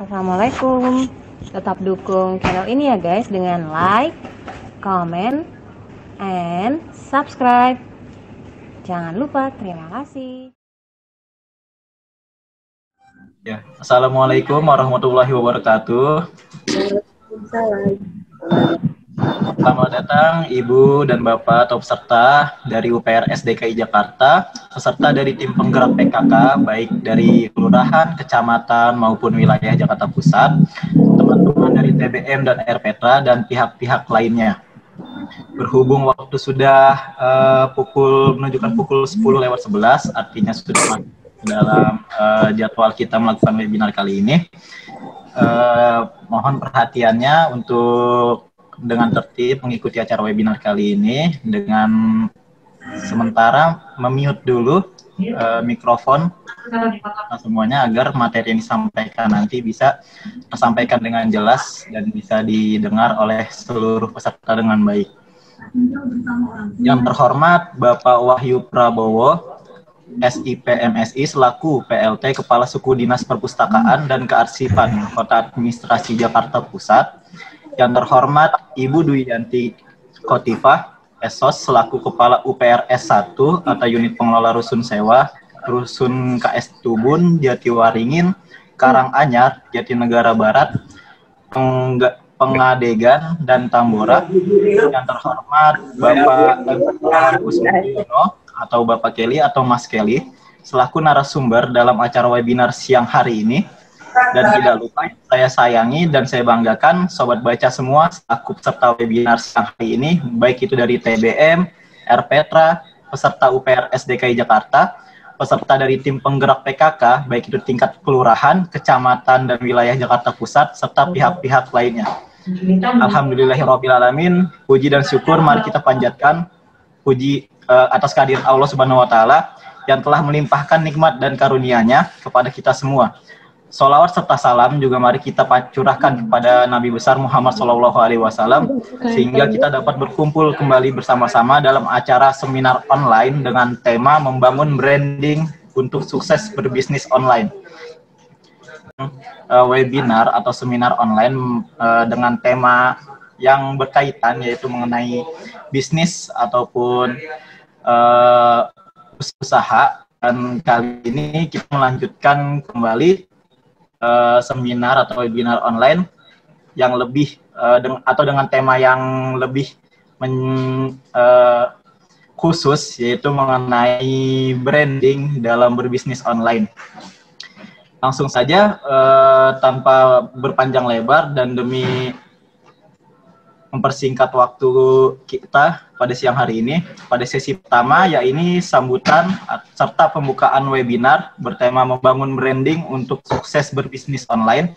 Assalamualaikum. Tetap dukung channel ini ya guys dengan like, comment, and subscribe. Jangan lupa, terima kasih. Ya, Assalamualaikum warahmatullahi wabarakatuh. Selamat datang Ibu dan Bapak atau peserta dari UPR SDKI Jakarta, peserta dari tim penggerak PKK, baik dari kelurahan, kecamatan, maupun wilayah Jakarta Pusat, teman-teman dari TBM dan RPTRA, dan pihak-pihak lainnya. Berhubung waktu sudah menunjukkan pukul 10:11, artinya sudah masuk dalam jadwal kita melakukan webinar kali ini. Mohon perhatiannya untuk dengan tertib mengikuti acara webinar kali ini dengan sementara memute dulu mikrofon semuanya agar materi yang disampaikan nanti bisa tersampaikan dengan jelas dan bisa didengar oleh seluruh peserta dengan baik. Yang terhormat Bapak Wahyu Prabowo, SIP MSI selaku PLT Kepala Suku Dinas Perpustakaan dan Kearsipan Kota Administrasi Jakarta Pusat. Yang terhormat Ibu Duyanti Khotifah, SOS selaku Kepala UPR S1 atau Unit Pengelola Rusun Sewa, Rusun KS Tubun, Jatiwaringin, Karanganyar, Jatinegara Barat, Pengadegan, dan Tambora. Yang terhormat Bapak Kusudiono atau Bapak Kelly atau Mas Kelly selaku narasumber dalam acara webinar siang hari ini. Dan tidak lupa saya sayangi dan saya banggakan Sobat Baca semua selaku peserta webinar siang hari ini, baik itu dari TBM, RPTRA, peserta UPR SDKI Jakarta, peserta dari tim penggerak PKK, baik itu tingkat kelurahan, kecamatan, dan wilayah Jakarta Pusat, serta pihak-pihak lainnya. Alhamdulillahirrahmanirrahim, puji dan syukur mari kita panjatkan puji atas kehadiran Allah Subhanahu wa Ta'ala yang telah melimpahkan nikmat dan karunia-Nya kepada kita semua. Sholawat serta salam juga mari kita curahkan kepada Nabi besar Muhammad SAW sehingga kita dapat berkumpul kembali bersama-sama dalam acara seminar online dengan tema membangun branding untuk sukses berbisnis online. Webinar atau seminar online dengan tema yang berkaitan yaitu mengenai bisnis ataupun usaha, dan kali ini kita melanjutkan kembali seminar atau webinar online yang lebih atau dengan tema yang lebih khusus, yaitu mengenai branding dalam berbisnis online. Langsung saja tanpa berpanjang lebar dan demi mempersingkat waktu kita pada siang hari ini, pada sesi pertama yaitu sambutan serta pembukaan webinar bertema membangun branding untuk sukses berbisnis online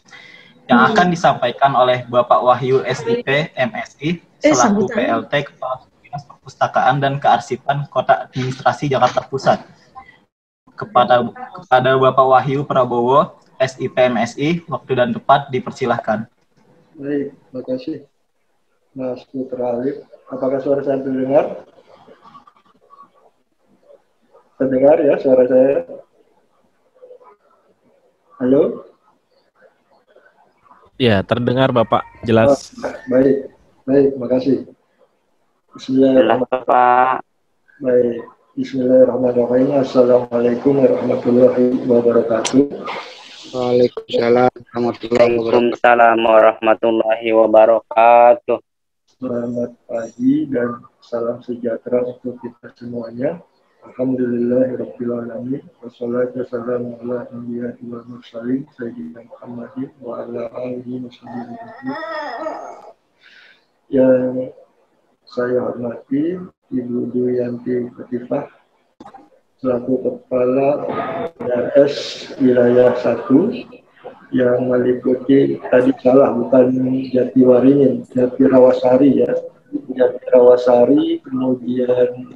yang akan disampaikan oleh Bapak Wahyu SIP MSI selaku PLT Kepala Dinas Perpustakaan dan Kearsipan Kota Administrasi Jakarta Pusat. Kepada Bapak Wahyu Prabowo SIP MSI, waktu dan tempat dipersilahkan. Baik, terima kasih Mas Putra Alif. Apakah suara saya terdengar? Terdengar ya suara saya? Halo? Ya, terdengar Bapak, jelas. Baik, terima kasih. Bismillahirrahmanirrahim. Baik, Bismillahirrahmanirrahim. Assalamualaikum warahmatullahi wabarakatuh. Waalaikumsalam warahmatullahi wabarakatuh. Selamat pagi dan salam sejahtera untuk kita semuanya. Alhamdulillahirrahmanirrahim. Wassalatu wassalamu ala anbiya'i wal mursalin sayyidina Muhammadin wa ala alihi wasallam. Yang saya hormati Ibu Duyanti Khotifah selaku Kepala RS Wilayah 1 yang meliputi, tadi salah, bukan Jatiwaringin, Jatirawasari ya. Jatirawasari, kemudian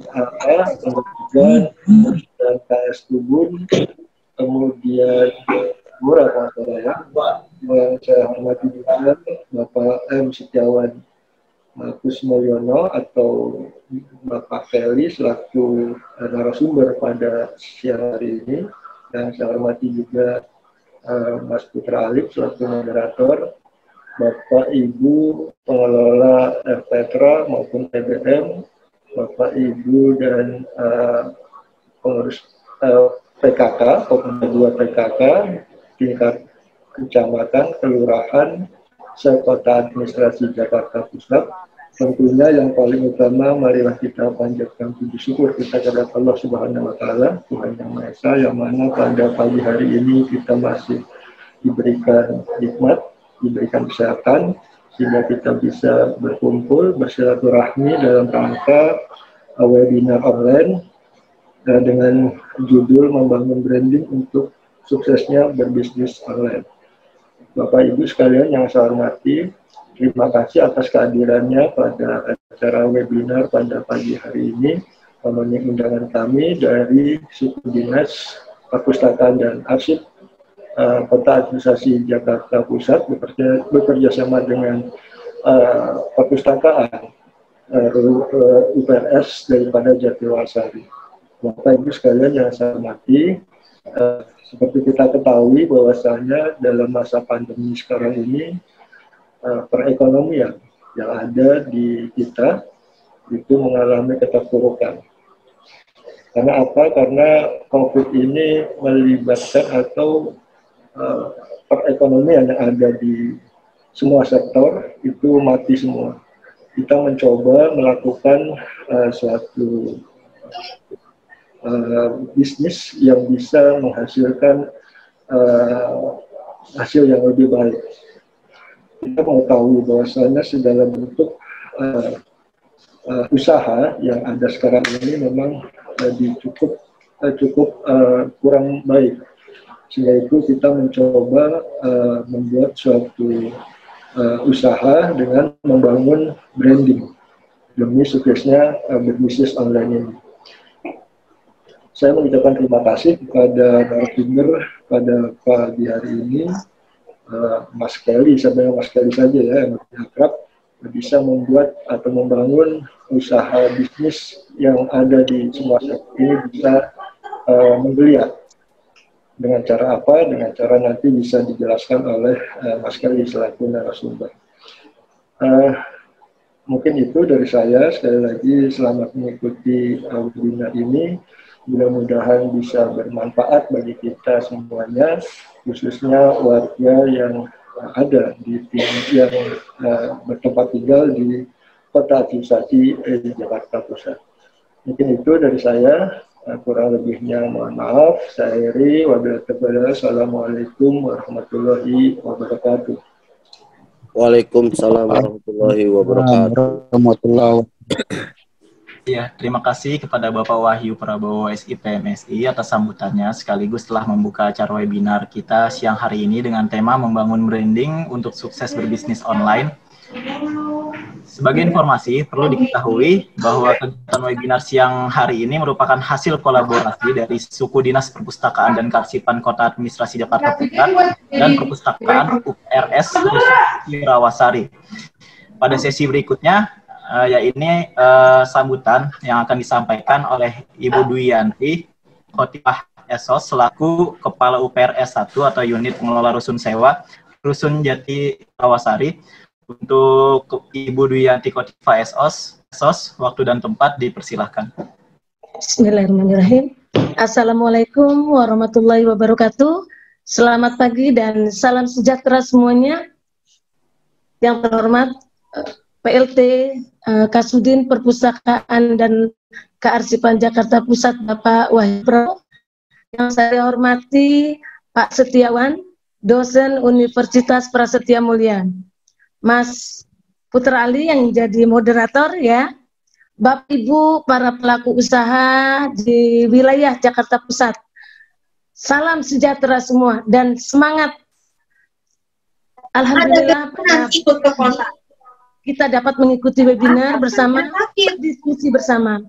kemudian KS Tubun, kemudian Murah ya. Yang saya hormati juga Bapak M. Setiawan Kusmoyono atau Bapak Kelly selaku narasumber pada siang hari ini, dan saya hormati juga Mas Putra Alif selaku moderator, Bapak Ibu pengelola Petra maupun PBM, Bapak Ibu dan pengurus PKK, Komite 2 PKK tingkat kecamatan, kelurahan, sekota administrasi Jakarta Pusat. Tentunya yang paling utama, marilah kita panjatkan puji syukur kita kepada Allah Subhanahu wa Ta'ala, Tuhan Yang Maha Esa, yang mana pada pagi hari ini kita masih diberikan nikmat, diberikan kesehatan, sehingga kita bisa berkumpul, bersilaturahmi dalam rangka webinar online dengan judul membangun branding untuk suksesnya berbisnis online. Bapak Ibu sekalian yang saya hormati, terima kasih atas kehadirannya pada acara webinar pada pagi hari ini, memenuhi undangan kami dari Suku Dinas Perpustakaan dan Arsip Kota Administrasi Jakarta Pusat bekerja sama dengan perpustakaan UPRS daripada Jatiwarsari. Bapak Ibu sekalian yang saya hormati, seperti kita ketahui bahwasanya dalam masa pandemi sekarang ini perekonomian yang ada di kita itu mengalami keterpurukan. Karena apa? Karena COVID ini melibatkan atau perekonomian yang ada di semua sektor itu mati semua. Kita mencoba melakukan suatu bisnis yang bisa menghasilkan hasil yang lebih baik. Kita mengetahui bahwasanya segala bentuk usaha yang ada sekarang ini memang cukup kurang baik. Sehingga itu kita mencoba membuat suatu usaha dengan membangun branding demi suksesnya berbisnis online ini. Saya mengucapkan terima kasih kepada narasumber pada pagi hari ini, Mas Kelly, sebenarnya Mas Kelly saja ya yang lebih akrab, bisa membuat atau membangun usaha bisnis yang ada di semua sektor ini bisa menggeliat. Dengan cara apa? Dengan cara nanti bisa dijelaskan oleh Mas Kelly selaku narasumber. Mungkin itu dari saya. Sekali lagi selamat mengikuti webinar ini. Mudah-mudahan bisa bermanfaat bagi kita semuanya, khususnya warga yang ada di tim yang bertempat tinggal di Kota Administrasi Jakarta Pusat. Mungkin itu dari saya. Kurang lebihnya mohon maaf. Saya akhiri. Wassalamualaikum warahmatullahi wabarakatuh. Waalaikumsalam warahmatullahi wabarakatuh. Ya, terima kasih kepada Bapak Wahyu Prabowo SIP MSI atas sambutannya sekaligus telah membuka acara webinar kita siang hari ini dengan tema membangun branding untuk sukses berbisnis online. Sebagai informasi, perlu diketahui bahwa kegiatan webinar siang hari ini merupakan hasil kolaborasi dari Suku Dinas Perpustakaan dan Kearsipan Kota Administrasi Jakarta Pusat dan Perpustakaan UPRS Wirawasari. Pada sesi berikutnya, ini sambutan yang akan disampaikan oleh Ibu Duyanti Khotifah Esos selaku Kepala UPRS 1 atau Unit Pengelola Rusun Sewa Rusun Jati Wirawasari. Untuk Ibu Duyanti Khotifah Esos, waktu dan tempat dipersilahkan. Bismillahirrahmanirrahim. Assalamualaikum warahmatullahi wabarakatuh. Selamat pagi dan salam sejahtera semuanya. Yang terhormat PLT Kasudin Perpustakaan dan Kearsipan Jakarta Pusat Bapak Wahyu Prabowo. Yang saya hormati Pak Setiawan, dosen Universitas Prasetya Mulia. Mas Putra Ali yang jadi moderator ya, Bapak Ibu para pelaku usaha di wilayah Jakarta Pusat. Salam sejahtera semua dan semangat. Alhamdulillah kita dapat mengikuti webinar bersama, diskusi bersama.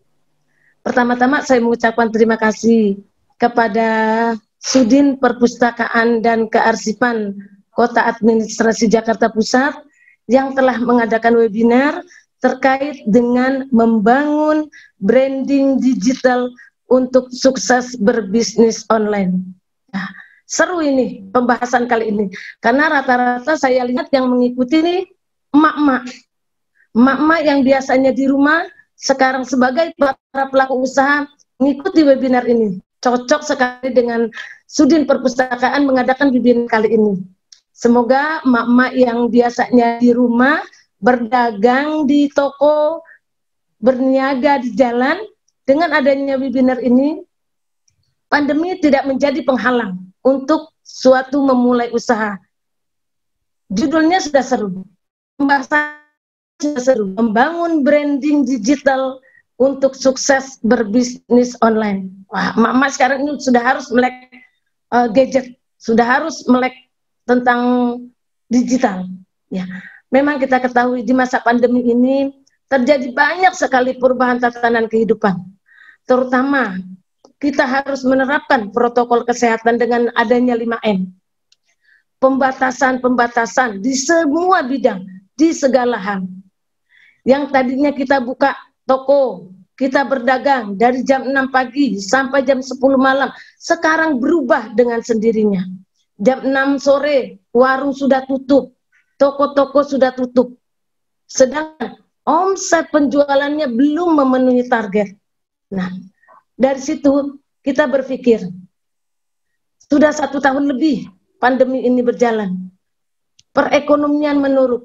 Pertama-tama saya mengucapkan terima kasih kepada Sudin Perpustakaan dan Kearsipan Kota Administrasi Jakarta Pusat yang telah mengadakan webinar terkait dengan membangun branding digital untuk sukses berbisnis online. Nah, seru ini pembahasan kali ini. Karena rata-rata saya lihat yang mengikuti ini emak-emak. Emak-emak yang biasanya di rumah, sekarang sebagai para pelaku usaha mengikuti webinar ini. Cocok sekali dengan Sudin Perpustakaan mengadakan webinar kali ini. Semoga emak-emak yang biasanya di rumah, berdagang di toko, berniaga di jalan, dengan adanya webinar ini, pandemi tidak menjadi penghalang untuk suatu memulai usaha. Judulnya sudah seru, pembahasan sudah seru, membangun branding digital untuk sukses berbisnis online. Wah, emak-emak sekarang ini sudah harus melek gadget, sudah harus melek tentang digital. Ya, memang kita ketahui di masa pandemi ini terjadi banyak sekali perubahan tatanan kehidupan. Terutama kita harus menerapkan protokol kesehatan dengan adanya 5M. Pembatasan-pembatasan di semua bidang, di segala hal. Yang tadinya kita buka toko, kita berdagang dari jam 6 pagi sampai jam 10 malam, sekarang berubah dengan sendirinya. Jam 6 sore, warung sudah tutup, toko-toko sudah tutup. Sedangkan omset penjualannya belum memenuhi target. Nah, dari situ kita berpikir, sudah 1 tahun lebih pandemi ini berjalan. Perekonomian menurun.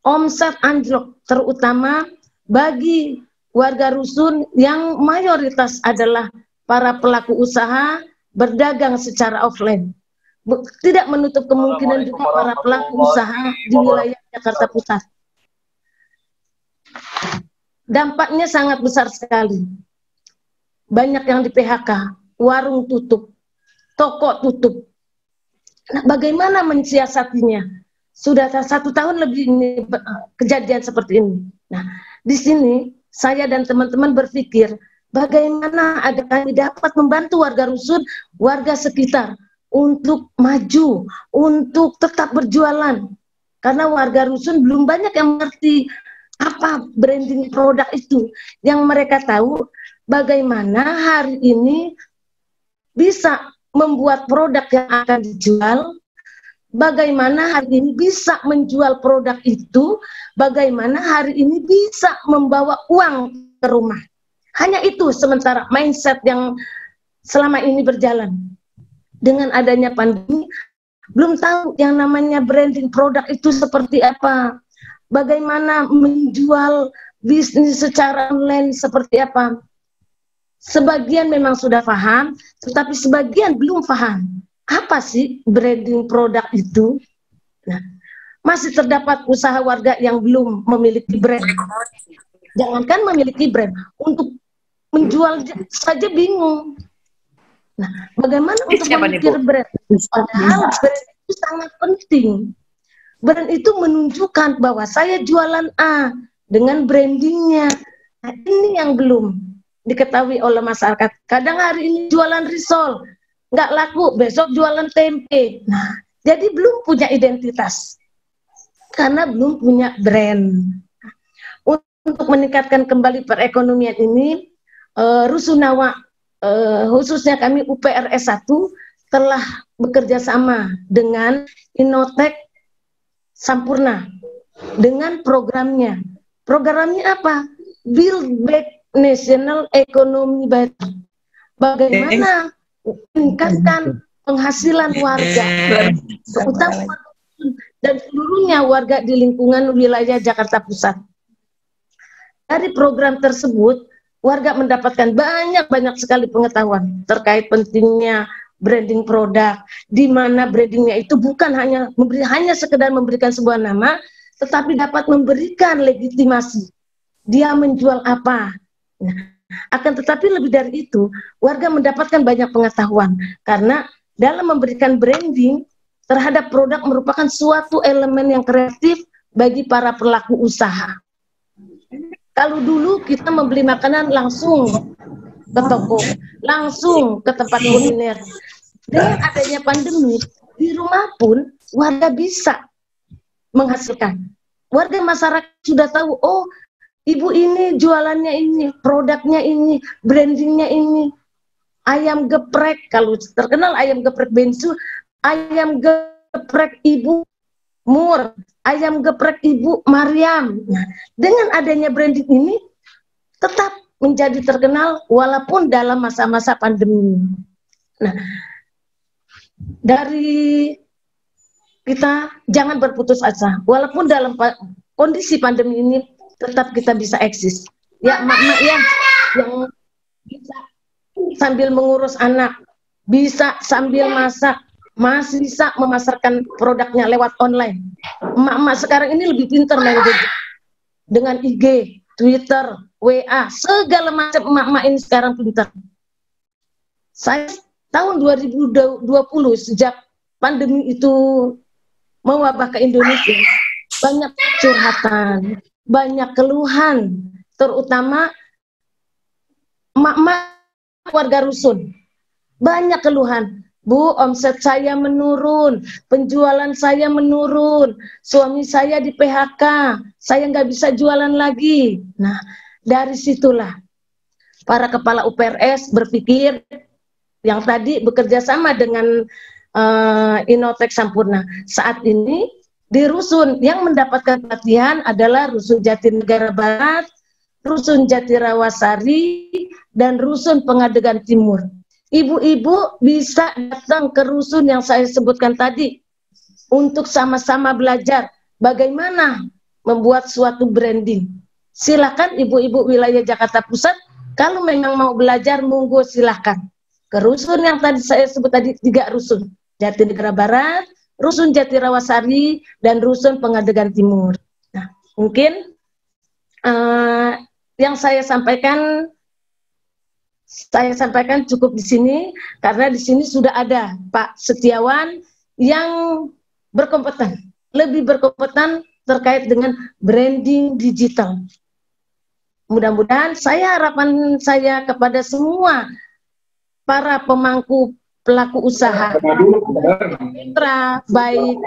Omset anjlok, terutama bagi warga rusun yang mayoritas adalah para pelaku usaha berdagang secara offline. Tidak menutup kemungkinan juga para pelaku usaha di wilayah Jakarta Pusat. Dampaknya sangat besar sekali. Banyak yang di PHK, warung tutup, toko tutup. Nah, bagaimana mensiasatinya? Sudah 1 tahun lebih ini kejadian seperti ini. Nah, di sini saya dan teman-teman berpikir, bagaimana agar kami dapat membantu warga rusun, warga sekitar untuk maju, untuk tetap berjualan. Karena warga rusun belum banyak yang mengerti apa branding produk itu. Yang mereka tahu bagaimana hari ini bisa membuat produk yang akan dijual, bagaimana hari ini bisa menjual produk itu, bagaimana hari ini bisa membawa uang ke rumah. Hanya itu sementara mindset yang selama ini berjalan. Dengan adanya pandemi, belum tahu yang namanya branding produk itu seperti apa, bagaimana menjual bisnis secara online seperti apa. Sebagian memang sudah paham, tetapi sebagian belum paham. Apa sih branding produk itu? Nah, masih terdapat usaha warga yang belum memiliki brand. Jangankan memiliki brand, untuk menjual saja bingung. Nah, bagaimana untuk memiliki brand? Padahal brand itu sangat penting. Brand itu menunjukkan bahwa saya jualan A dengan brandingnya. Nah, ini yang belum diketahui oleh masyarakat. Kadang hari ini jualan risol, nggak laku, besok jualan tempe. Nah, jadi belum punya identitas. Karena belum punya brand. Untuk meningkatkan kembali perekonomian ini, Rusunawa, khususnya kami UPRS 1, telah bekerja sama dengan Innotek Sampurna dengan programnya. Programnya apa? Build Back National Economy Better. Bagaimana meningkatkan penghasilan warga, terutama dan seluruhnya warga di lingkungan wilayah Jakarta Pusat. Dari program tersebut, warga mendapatkan banyak sekali pengetahuan terkait pentingnya branding produk, di mana brandingnya itu bukan hanya sekedar memberikan sebuah nama, tetapi dapat memberikan legitimasi. Dia menjual apa? Nah, akan tetapi lebih dari itu, warga mendapatkan banyak pengetahuan karena dalam memberikan branding terhadap produk merupakan suatu elemen yang kreatif bagi para pelaku usaha. Kalau dulu kita membeli makanan langsung ke toko, langsung ke tempat kuliner. Dengan adanya pandemi, di rumah pun warga bisa menghasilkan. Warga masyarakat sudah tahu, oh ibu ini jualannya ini, produknya ini, brandingnya ini. ayam geprek, kalau terkenal ayam geprek Bensu, ayam geprek Ibu Mur, ayam geprek Ibu Mariam. Nah, dengan adanya branding ini tetap menjadi terkenal walaupun dalam masa-masa pandemi. Nah, dari kita jangan berputus asa, walaupun dalam kondisi pandemi ini tetap kita bisa eksis. Ya, mak-mak ya, yang bisa sambil mengurus anak, bisa sambil masak, masih bisa memasarkan produknya lewat online. Emak-emak sekarang ini lebih pintar main gadget. Dengan IG, Twitter, WA, segala macam emak-emak ini sekarang pintar. Saya tahun 2020 sejak pandemi itu mewabah ke Indonesia, banyak curhatan, banyak keluhan, terutama emak-emak warga rusun. Banyak keluhan. Bu, omset saya menurun, penjualan saya menurun, suami saya di PHK, saya nggak bisa jualan lagi. Nah, dari situlah para kepala UPRS berpikir yang tadi bekerja sama dengan Innotek Sampurna. Saat ini di rusun yang mendapatkan pelatihan adalah Rusun Jatinegara Barat, Rusun Jatirawasari, dan Rusun Pengadegan Timur. Ibu-ibu bisa datang ke rusun yang saya sebutkan tadi untuk sama-sama belajar bagaimana membuat suatu branding. Silakan ibu-ibu wilayah Jakarta Pusat, kalau memang mau belajar, monggo silahkan. Ke rusun yang tadi saya sebut tadi, 3 rusun. Jatinegara Barat, Rusun Jatirawasari, dan Rusun Pengadegan Timur. Nah, mungkin yang saya sampaikan cukup di sini, karena di sini sudah ada Pak Setiawan yang berkompeten, lebih berkompeten terkait dengan branding digital. Mudah-mudahan harapan saya kepada semua para pemangku pelaku usaha, mitra, baik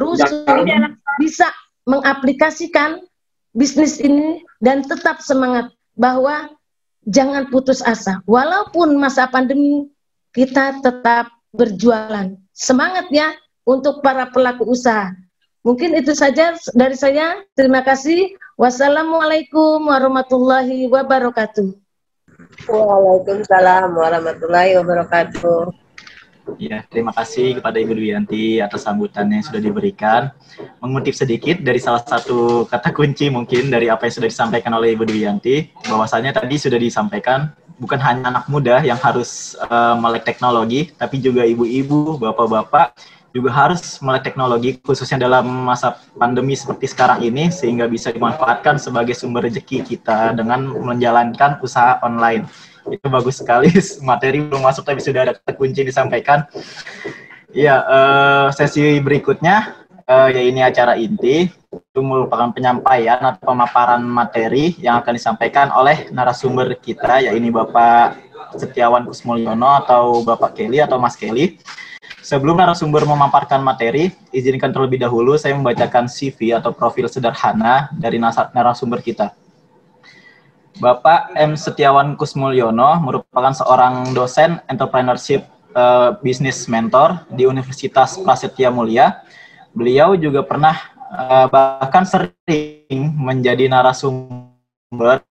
rusun, bisa mengaplikasikan bisnis ini dan tetap semangat bahwa jangan putus asa. Walaupun masa pandemi, kita tetap berjualan. Semangat ya untuk para pelaku usaha. Mungkin itu saja dari saya. Terima kasih. Wassalamualaikum warahmatullahi wabarakatuh. Waalaikumsalam warahmatullahi wabarakatuh. Ya, terima kasih kepada Ibu Dwianti atas sambutan yang sudah diberikan. Mengutip sedikit dari salah satu kata kunci mungkin dari apa yang sudah disampaikan oleh Ibu Dwianti, bahwasanya tadi sudah disampaikan bukan hanya anak muda yang harus melek teknologi, tapi juga ibu-ibu, bapak-bapak juga harus melek teknologi, khususnya dalam masa pandemi seperti sekarang ini, sehingga bisa dimanfaatkan sebagai sumber rezeki kita dengan menjalankan usaha online. Itu bagus sekali, materi belum masuk tapi sudah ada kata kunci disampaikan. Ya, sesi berikutnya, ya ini acara inti, itu merupakan penyampaian atau pemaparan materi yang akan disampaikan oleh narasumber kita, yaitu Bapak Setiawan Kusmulyono atau Bapak Kelly atau Mas Kelly. Sebelum narasumber memaparkan materi, izinkan terlebih dahulu saya membacakan CV atau profil sederhana dari narasumber kita. Bapak M. Setiawan Kusmulyono merupakan seorang dosen entrepreneurship business mentor di Universitas Prasetya Mulia. Beliau juga pernah bahkan sering menjadi narasumber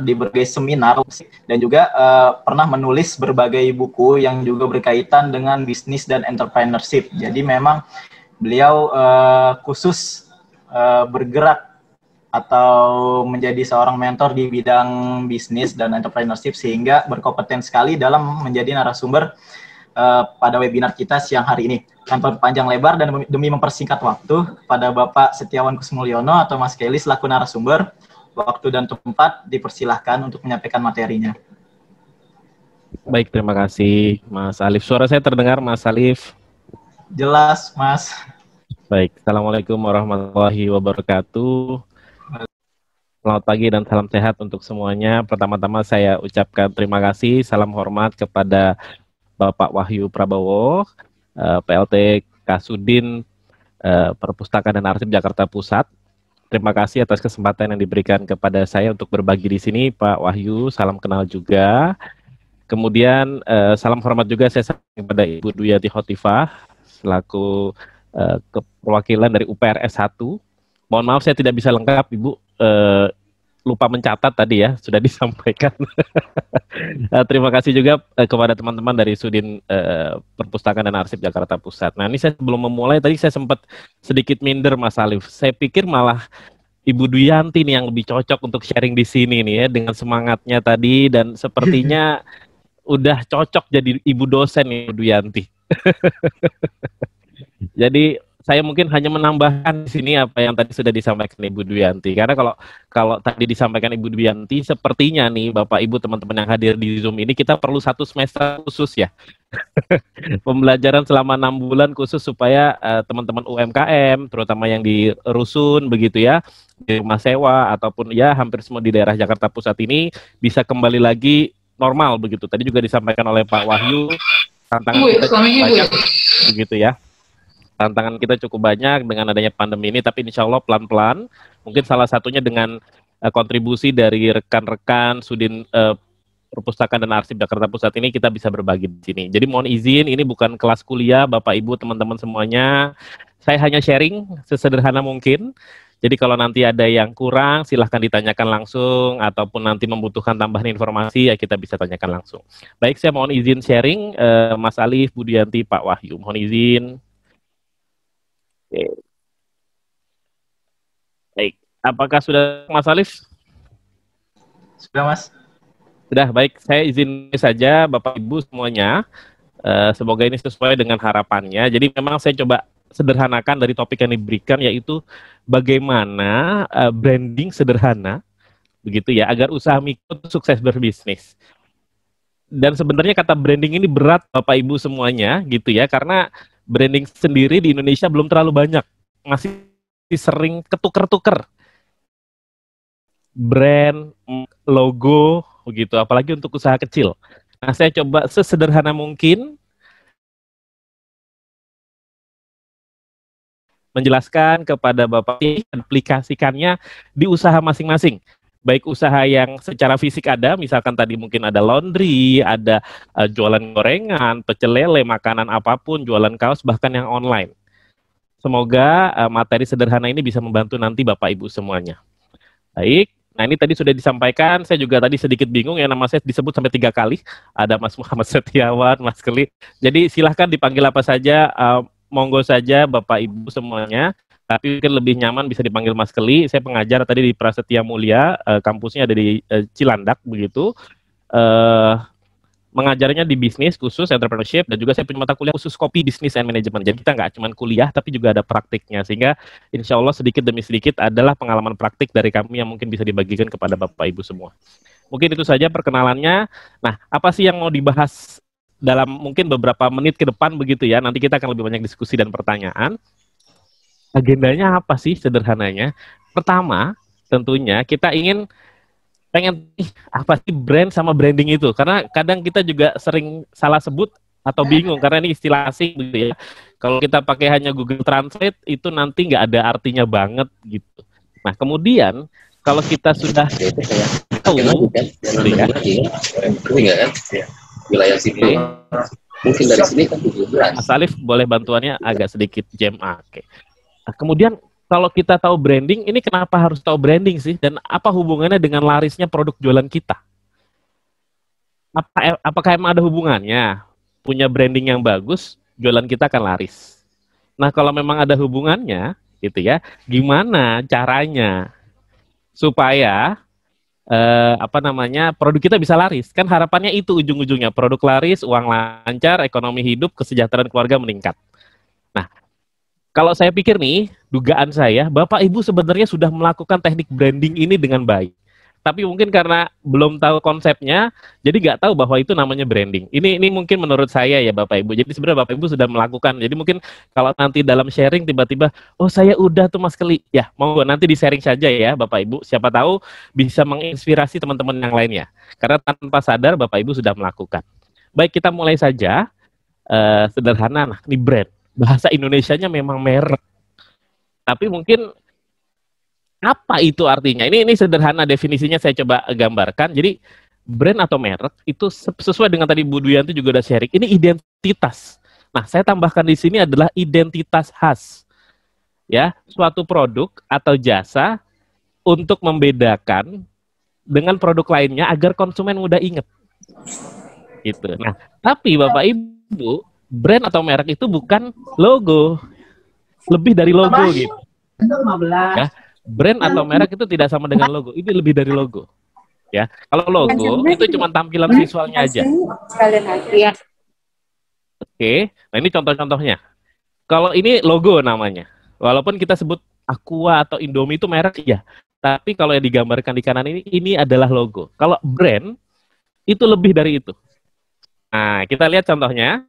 di berbagai seminar dan juga pernah menulis berbagai buku yang juga berkaitan dengan bisnis dan entrepreneurship. Jadi memang beliau khusus bergerak atau menjadi seorang mentor di bidang bisnis dan entrepreneurship sehingga berkompeten sekali dalam menjadi narasumber pada webinar kita siang hari ini. Tanpa panjang lebar dan demi mempersingkat waktu, pada Bapak Setiawan Kusmulyono atau Mas Kelly selaku narasumber, waktu dan tempat dipersilahkan untuk menyampaikan materinya. Baik, terima kasih Mas Alif. Suara saya terdengar Mas Alif? Jelas, Mas. Baik, Assalamualaikum warahmatullahi wabarakatuh. Selamat pagi dan salam sehat untuk semuanya. Pertama-tama saya ucapkan terima kasih, salam hormat kepada Bapak Wahyu Prabowo, PLT Kasudin Perpustakaan dan Arsip Jakarta Pusat. Terima kasih atas kesempatan yang diberikan kepada saya untuk berbagi di sini, Pak Wahyu. Salam kenal juga. Kemudian salam hormat juga saya sampaikan kepada Ibu Duyati Khotifah selaku perwakilan dari UPRS 1. Mohon maaf saya tidak bisa lengkap, Ibu. Lupa mencatat tadi ya, sudah disampaikan. Terima kasih juga kepada teman-teman dari Sudin Perpustakaan dan Arsip Jakarta Pusat. Nah, ini saya sebelum memulai tadi saya sempat sedikit minder, Mas Alif. Saya pikir malah Ibu Duyanti nih yang lebih cocok untuk sharing di sini nih ya, dengan semangatnya tadi, dan sepertinya udah cocok jadi ibu dosen nih, Ibu Duyanti. Jadi saya mungkin hanya menambahkan di sini apa yang tadi sudah disampaikan Ibu Duyanti. Karena kalau tadi disampaikan Ibu Duyanti, sepertinya nih Bapak Ibu teman-teman yang hadir di Zoom ini kita perlu 1 semester khusus ya. Pembelajaran selama 6 bulan khusus supaya teman-teman UMKM, terutama yang di rusun begitu ya, di rumah sewa ataupun ya hampir semua di daerah Jakarta Pusat ini bisa kembali lagi normal begitu. Tadi juga disampaikan oleh Pak Wahyu, tantangan kita banyak begitu ya. Tantangan kita cukup banyak dengan adanya pandemi ini, tapi insya Allah pelan-pelan, mungkin salah satunya dengan kontribusi dari rekan-rekan Sudin Perpustakaan dan Arsip Jakarta Pusat ini kita bisa berbagi di sini. Jadi mohon izin, ini bukan kelas kuliah, Bapak Ibu teman-teman semuanya. Saya hanya sharing sesederhana mungkin. Jadi kalau nanti ada yang kurang, silahkan ditanyakan langsung, ataupun nanti membutuhkan tambahan informasi, ya kita bisa tanyakan langsung. Baik, saya mohon izin sharing, Mas Alif, Bu Duyanti, Pak Wahyu. Mohon izin. Oke. Baik, apakah sudah Mas Alif? Sudah, Mas. Sudah, baik. Saya izin saja Bapak Ibu semuanya. Semoga ini sesuai dengan harapannya. Jadi memang saya coba sederhanakan dari topik yang diberikan, yaitu bagaimana branding sederhana, begitu ya, agar usaha mikro sukses berbisnis. Dan sebenarnya kata branding ini berat Bapak Ibu semuanya, gitu ya, karena branding sendiri di Indonesia belum terlalu banyak, masih sering ketuker-tuker brand, logo, begitu, apalagi untuk usaha kecil. Nah, saya coba sesederhana mungkin menjelaskan kepada Bapak aplikasikannya di usaha masing-masing. Baik usaha yang secara fisik ada, misalkan tadi mungkin ada laundry, ada jualan gorengan, pecel lele, makanan apapun, jualan kaos, bahkan yang online. Semoga materi sederhana ini bisa membantu nanti Bapak Ibu semuanya. Baik, nah ini tadi sudah disampaikan, saya juga tadi sedikit bingung ya, nama saya disebut sampai 3 kali. Ada Mas Muhammad Setiawan, Mas Keli. Jadi silahkan dipanggil apa saja, monggo saja Bapak Ibu semuanya. Tapi mungkin lebih nyaman bisa dipanggil Mas Keli. Saya pengajar tadi di Prasetya Mulia, kampusnya ada di Cilandak begitu. Mengajarnya di bisnis khusus entrepreneurship, dan juga saya punya mata kuliah khusus kopi bisnis and management. Jadi kita nggak cuma kuliah tapi juga ada praktiknya, sehingga insya Allah sedikit demi sedikit adalah pengalaman praktik dari kami yang mungkin bisa dibagikan kepada Bapak Ibu semua. Mungkin itu saja perkenalannya. Nah, apa sih yang mau dibahas dalam mungkin beberapa menit ke depan begitu ya? Nanti kita akan lebih banyak diskusi dan pertanyaan. Agendanya apa sih sederhananya? Pertama, tentunya kita pengen apa sih brand sama branding itu? Karena kadang kita juga sering salah sebut atau bingung karena ini istilah asing gitu ya. Kalau kita pakai hanya Google Translate itu nanti nggak ada artinya banget gitu. Nah, kemudian kalau kita sudah tahu wilayah sini mungkin dari sini kan 17. Mas Alif boleh bantuannya agak sedikit jam. Oke. Nah, kemudian kalau kita tahu branding, ini kenapa harus tahu branding sih? Dan apa hubungannya dengan larisnya produk jualan kita? Apakah emang ada hubungannya? Punya branding yang bagus, jualan kita akan laris. Nah, kalau memang ada hubungannya, gitu ya, gimana caranya supaya produk kita bisa laris? Kan harapannya itu ujung-ujungnya, produk laris, uang lancar, ekonomi hidup, kesejahteraan keluarga meningkat. Nah, kalau saya pikir nih, dugaan saya, Bapak Ibu sebenarnya sudah melakukan teknik branding ini dengan baik. Tapi mungkin karena belum tahu konsepnya, jadi nggak tahu bahwa itu namanya branding. Ini mungkin menurut saya ya Bapak Ibu. Jadi sebenarnya Bapak Ibu sudah melakukan. Jadi mungkin kalau nanti dalam sharing tiba-tiba, oh saya udah tuh Mas Keli. Ya, monggo nanti di sharing saja ya Bapak Ibu. Siapa tahu bisa menginspirasi teman-teman yang lainnya. Karena tanpa sadar Bapak Ibu sudah melakukan. Baik, kita mulai saja. Sederhana, nah, ini brand. Bahasa Indonesianya memang merek. Tapi mungkin Apa itu artinya? Ini sederhana definisinya saya coba gambarkan. Jadi brand atau merek itu sesuai dengan tadi Bu Duyanti juga udah sharing. Ini identitas. Nah, saya tambahkan di sini adalah identitas khas. Ya, suatu produk atau jasa untuk membedakan dengan produk lainnya agar konsumen mudah ingat. Gitu. Nah, tapi Bapak Ibu, brand atau merek itu bukan logo. Lebih dari logo gitu. Ya. Brand atau merek itu tidak sama dengan logo. Ini lebih dari logo. Ya, kalau logo itu cuma tampilan visualnya aja. Oke, nah ini contoh-contohnya. Kalau ini logo namanya. Walaupun kita sebut Aqua atau Indomie itu merek ya. Tapi kalau yang digambarkan di kanan ini adalah logo. Kalau brand itu lebih dari itu. Nah, kita lihat contohnya.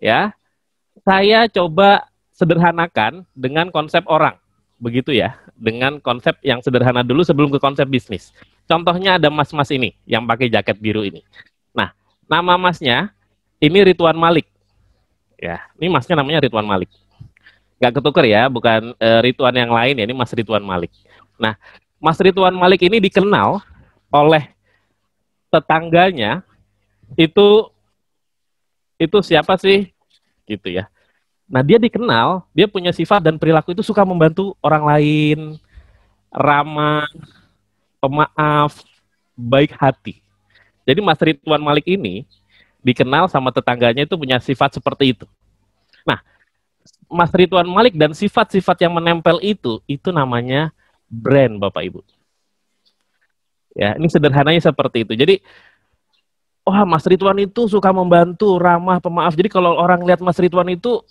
Ya. Saya coba sederhanakan dengan konsep orang. Begitu ya, dengan konsep yang sederhana dulu sebelum ke konsep bisnis. Contohnya ada mas-mas ini yang pakai jaket biru ini. Nah, nama masnya ini Ridwan Malik. Ya, ini masnya namanya Ridwan Malik. Nggak ketuker ya, bukan Ridwan yang lain ya, ini Mas Ridwan Malik. Nah, Mas Ridwan Malik ini dikenal oleh tetangganya itu siapa sih? Gitu ya. Nah, dia dikenal, dia punya sifat dan perilaku itu suka membantu orang lain, ramah, pemaaf, baik hati. Jadi Mas Ridwan Malik ini dikenal sama tetangganya itu punya sifat seperti itu. Nah, Mas Ridwan Malik dan sifat-sifat yang menempel itu namanya brand, Bapak Ibu. Ya, ini sederhananya seperti itu. Jadi, wah, Mas Ridwan itu suka membantu, ramah, pemaaf. Jadi kalau orang lihat Mas Ridwan itu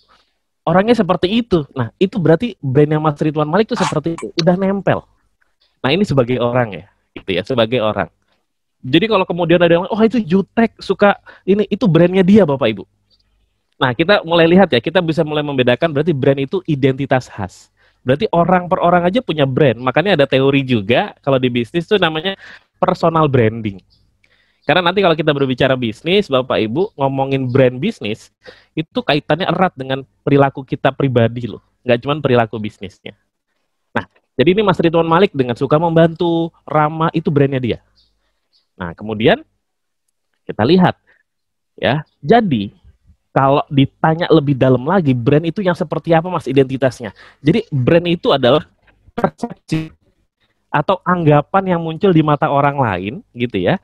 orangnya seperti itu. Nah, itu berarti brandnya Mas Ridwan Malik itu seperti itu, udah nempel. Nah, ini sebagai orang ya, gitu ya, sebagai orang. Jadi kalau kemudian ada yang, oh itu jutek, suka ini, itu brandnya dia, Bapak Ibu. Nah, kita mulai lihat ya, kita bisa mulai membedakan berarti brand itu identitas khas. Berarti orang per orang aja punya brand. Makanya ada teori juga, kalau di bisnis itu namanya personal branding. Karena nanti kalau kita berbicara bisnis, Bapak Ibu, ngomongin brand bisnis, itu kaitannya erat dengan perilaku kita pribadi loh. Nggak cuma perilaku bisnisnya. Nah, jadi ini Mas Ridwan Malik dengan suka membantu, ramah, itu brandnya dia. Nah, kemudian kita lihat. Ya, jadi kalau ditanya lebih dalam lagi, brand itu yang seperti apa Mas identitasnya? Jadi brand itu adalah persepsi atau anggapan yang muncul di mata orang lain, gitu ya,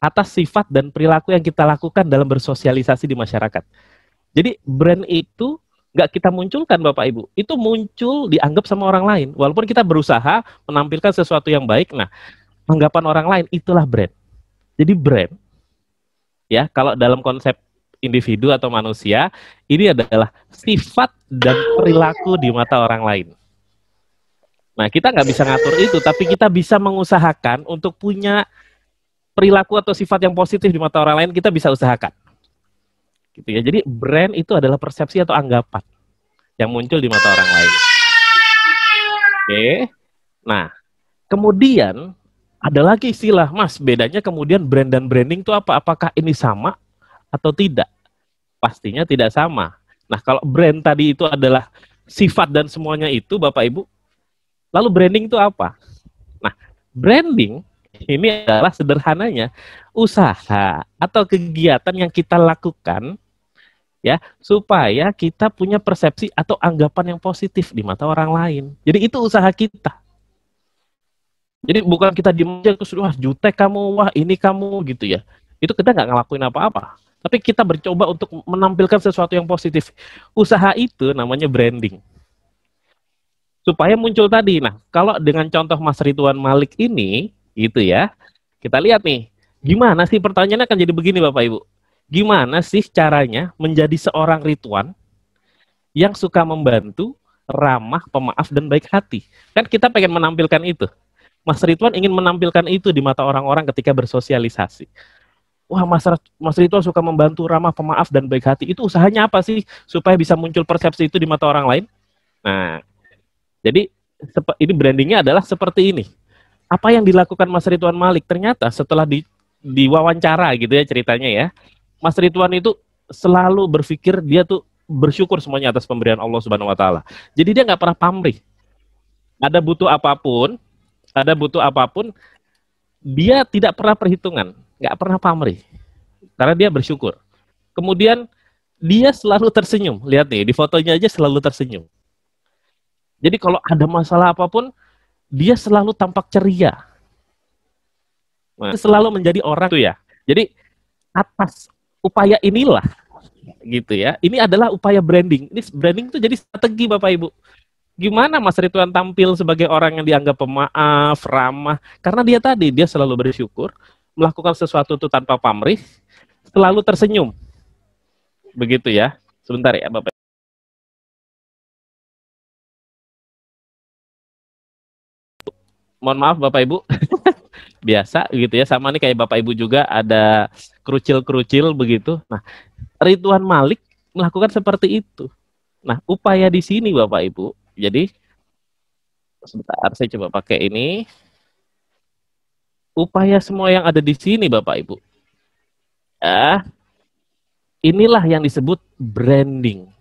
atas sifat dan perilaku yang kita lakukan dalam bersosialisasi di masyarakat. Jadi brand itu nggak kita munculkan Bapak Ibu, itu muncul dianggap sama orang lain. Walaupun kita berusaha menampilkan sesuatu yang baik, nah anggapan orang lain itulah brand. Jadi brand, ya kalau dalam konsep individu atau manusia, ini adalah sifat dan perilaku di mata orang lain. Nah kita nggak bisa ngatur itu, tapi kita bisa mengusahakan untuk punya perilaku atau sifat yang positif di mata orang lain, kita bisa usahakan. Gitu ya. Jadi brand itu adalah persepsi atau anggapan yang muncul di mata orang lain. Oke. Nah, kemudian ada lagi istilah, Mas, bedanya kemudian brand dan branding itu apa? Apakah ini sama atau tidak? Pastinya tidak sama. Nah, kalau brand tadi itu adalah sifat dan semuanya itu, Bapak Ibu, lalu branding itu apa? Nah, branding ini adalah sederhananya usaha atau kegiatan yang kita lakukan ya supaya kita punya persepsi atau anggapan yang positif di mata orang lain. Jadi itu usaha kita. Jadi bukan kita diem aja terus wah jutek kamu, wah ini kamu gitu ya. Itu kita nggak ngelakuin apa-apa. Tapi kita bercoba untuk menampilkan sesuatu yang positif. Usaha itu namanya branding. Supaya muncul tadi. Nah, kalau dengan contoh Mas Ridwan Malik ini gitu ya. Kita lihat nih, gimana sih pertanyaannya akan jadi begini Bapak Ibu. Gimana sih caranya menjadi seorang Ridwan yang suka membantu, ramah, pemaaf, dan baik hati? Kan kita pengen menampilkan itu. Mas Ridwan ingin menampilkan itu di mata orang-orang ketika bersosialisasi. Wah, Mas Ridwan suka membantu, ramah, pemaaf, dan baik hati. Itu usahanya apa sih supaya bisa muncul persepsi itu di mata orang lain? Nah, jadi ini brandingnya adalah seperti ini. Apa yang dilakukan Mas Ridwan Malik? Ternyata setelah diwawancara gitu ya ceritanya ya, Mas Ridwan itu selalu berpikir dia tuh bersyukur semuanya atas pemberian Allah Subhanahu Wa Taala. Jadi dia nggak pernah pamrih. ada butuh apapun, dia tidak pernah perhitungan, nggak pernah pamrih, karena dia bersyukur. Kemudian dia selalu tersenyum. Lihat nih, di fotonya aja selalu tersenyum. Jadi kalau ada masalah apapun, dia selalu tampak ceria. Nah, selalu menjadi orang tuh ya. Jadi atas upaya inilah, gitu ya. Ini adalah upaya branding. Ini branding itu jadi strategi Bapak Ibu. Gimana Mas Ridwan tampil sebagai orang yang dianggap pemaaf, ramah? Karena dia selalu bersyukur, melakukan sesuatu itu tanpa pamrih, selalu tersenyum. Begitu ya. Sebentar ya Bapak. Mohon maaf Bapak Ibu. Biasa gitu ya. Sama nih kayak Bapak Ibu juga ada kerucil-kerucil begitu. Nah, Ridwan Malik melakukan seperti itu. Nah, upaya di sini Bapak Ibu. Jadi sebentar saya coba pakai ini. Upaya semua yang ada di sini Bapak Ibu. Inilah yang disebut branding.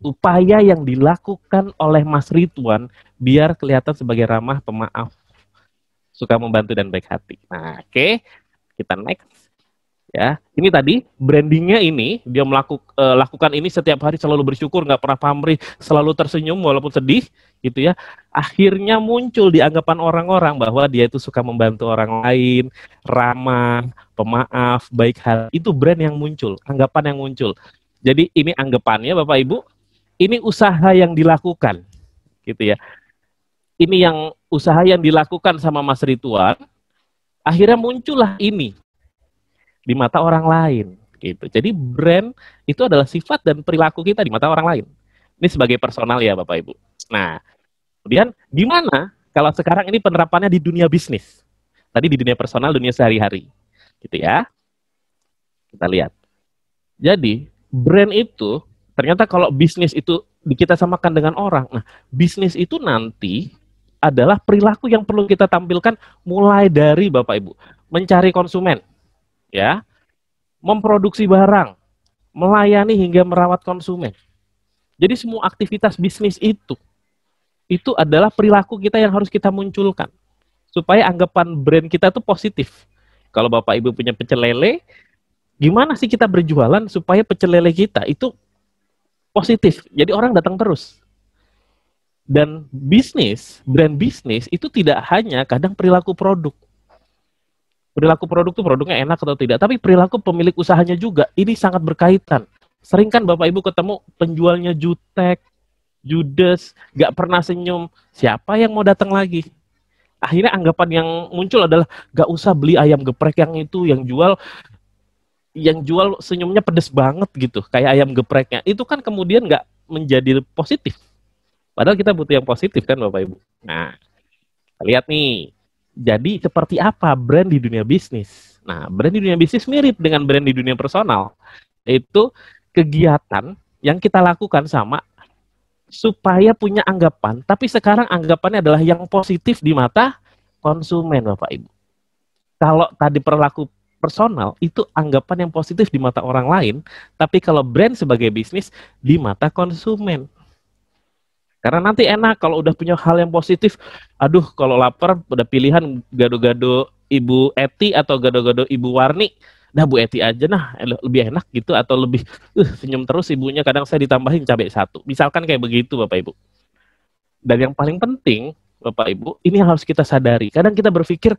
Upaya yang dilakukan oleh Mas Ridwan biar kelihatan sebagai ramah, pemaaf, suka membantu dan baik hati. Nah, oke. Kita next. Ya, ini tadi brandingnya ini dia lakukan ini setiap hari, selalu bersyukur, nggak pernah pamrih, selalu tersenyum walaupun sedih, gitu ya. Akhirnya muncul di anggapan orang-orang bahwa dia itu suka membantu orang lain, ramah, pemaaf, baik hati. Itu brand yang muncul, anggapan yang muncul. Jadi ini anggapannya Bapak Ibu, ini usaha yang dilakukan, gitu ya. Ini yang usaha yang dilakukan sama Mas Ridwan, akhirnya muncullah ini di mata orang lain gitu. Jadi brand itu adalah sifat dan perilaku kita di mata orang lain. Ini sebagai personal ya Bapak Ibu. Nah, kemudian gimana kalau sekarang ini penerapannya di dunia bisnis? Tadi di dunia personal, dunia sehari-hari. Gitu ya. Kita lihat. Jadi, brand itu ternyata kalau bisnis itu kita samakan dengan orang. Nah, bisnis itu nanti adalah perilaku yang perlu kita tampilkan mulai dari Bapak Ibu mencari konsumen. Ya, memproduksi barang, melayani hingga merawat konsumen. Jadi semua aktivitas bisnis itu adalah perilaku kita yang harus kita munculkan supaya anggapan brand kita itu positif. Kalau Bapak Ibu punya pecel lele, gimana sih kita berjualan supaya pecel lele kita itu positif? Jadi orang datang terus. Dan bisnis, brand bisnis itu tidak hanya kadang perilaku produk. Perilaku produk itu produknya enak atau tidak, tapi perilaku pemilik usahanya juga ini sangat berkaitan. Sering kan Bapak Ibu ketemu penjualnya jutek, judes, gak pernah senyum. Siapa yang mau datang lagi? Akhirnya anggapan yang muncul adalah gak usah beli ayam geprek yang itu, yang jual senyumnya pedes banget gitu, kayak ayam gepreknya. Itu kan kemudian gak menjadi positif. Padahal kita butuh yang positif kan Bapak Ibu. Nah, kita lihat nih. Jadi seperti apa brand di dunia bisnis? Nah, brand di dunia bisnis mirip dengan brand di dunia personal. Itu kegiatan yang kita lakukan sama supaya punya anggapan, tapi sekarang anggapannya adalah yang positif di mata konsumen, Bapak Ibu. Kalau tadi perilaku personal, itu anggapan yang positif di mata orang lain, tapi kalau brand sebagai bisnis, di mata konsumen. Karena nanti enak kalau udah punya hal yang positif. Aduh, kalau lapar udah pilihan gado-gado Ibu Eti atau gado-gado Ibu Warni. Nah, Bu Eti aja nah, lebih enak gitu, atau lebih senyum terus ibunya, kadang saya ditambahin cabai 1. Misalkan kayak begitu Bapak Ibu. Dan yang paling penting Bapak Ibu, ini yang harus kita sadari. Kadang kita berpikir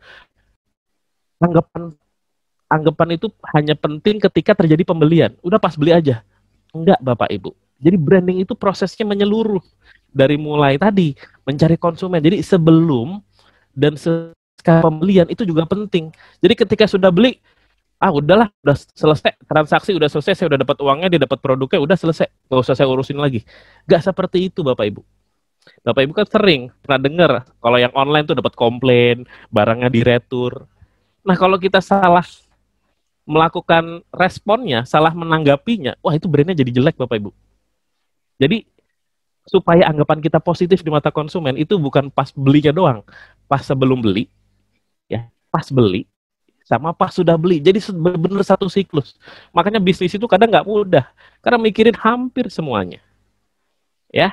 anggapan itu hanya penting ketika terjadi pembelian. Udah pas beli aja. Enggak Bapak Ibu. Jadi branding itu prosesnya menyeluruh. Dari mulai tadi mencari konsumen. Jadi sebelum dan setelah pembelian itu juga penting. Jadi ketika sudah beli, udahlah, udah selesai transaksi, udah selesai, saya udah dapat uangnya, dia dapat produknya, udah selesai, nggak usah saya urusin lagi. Nggak seperti itu Bapak Ibu. Bapak Ibu kan sering pernah dengar kalau yang online tuh dapat komplain, barangnya diretur. Nah kalau kita salah melakukan responnya, salah menanggapinya, wah itu brandnya jadi jelek Bapak Ibu. Jadi supaya anggapan kita positif di mata konsumen itu bukan pas belinya doang, pas sebelum beli, ya, pas beli, sama pas sudah beli. Jadi benar-benar satu siklus. Makanya bisnis itu kadang nggak mudah, karena mikirin hampir semuanya. Ya,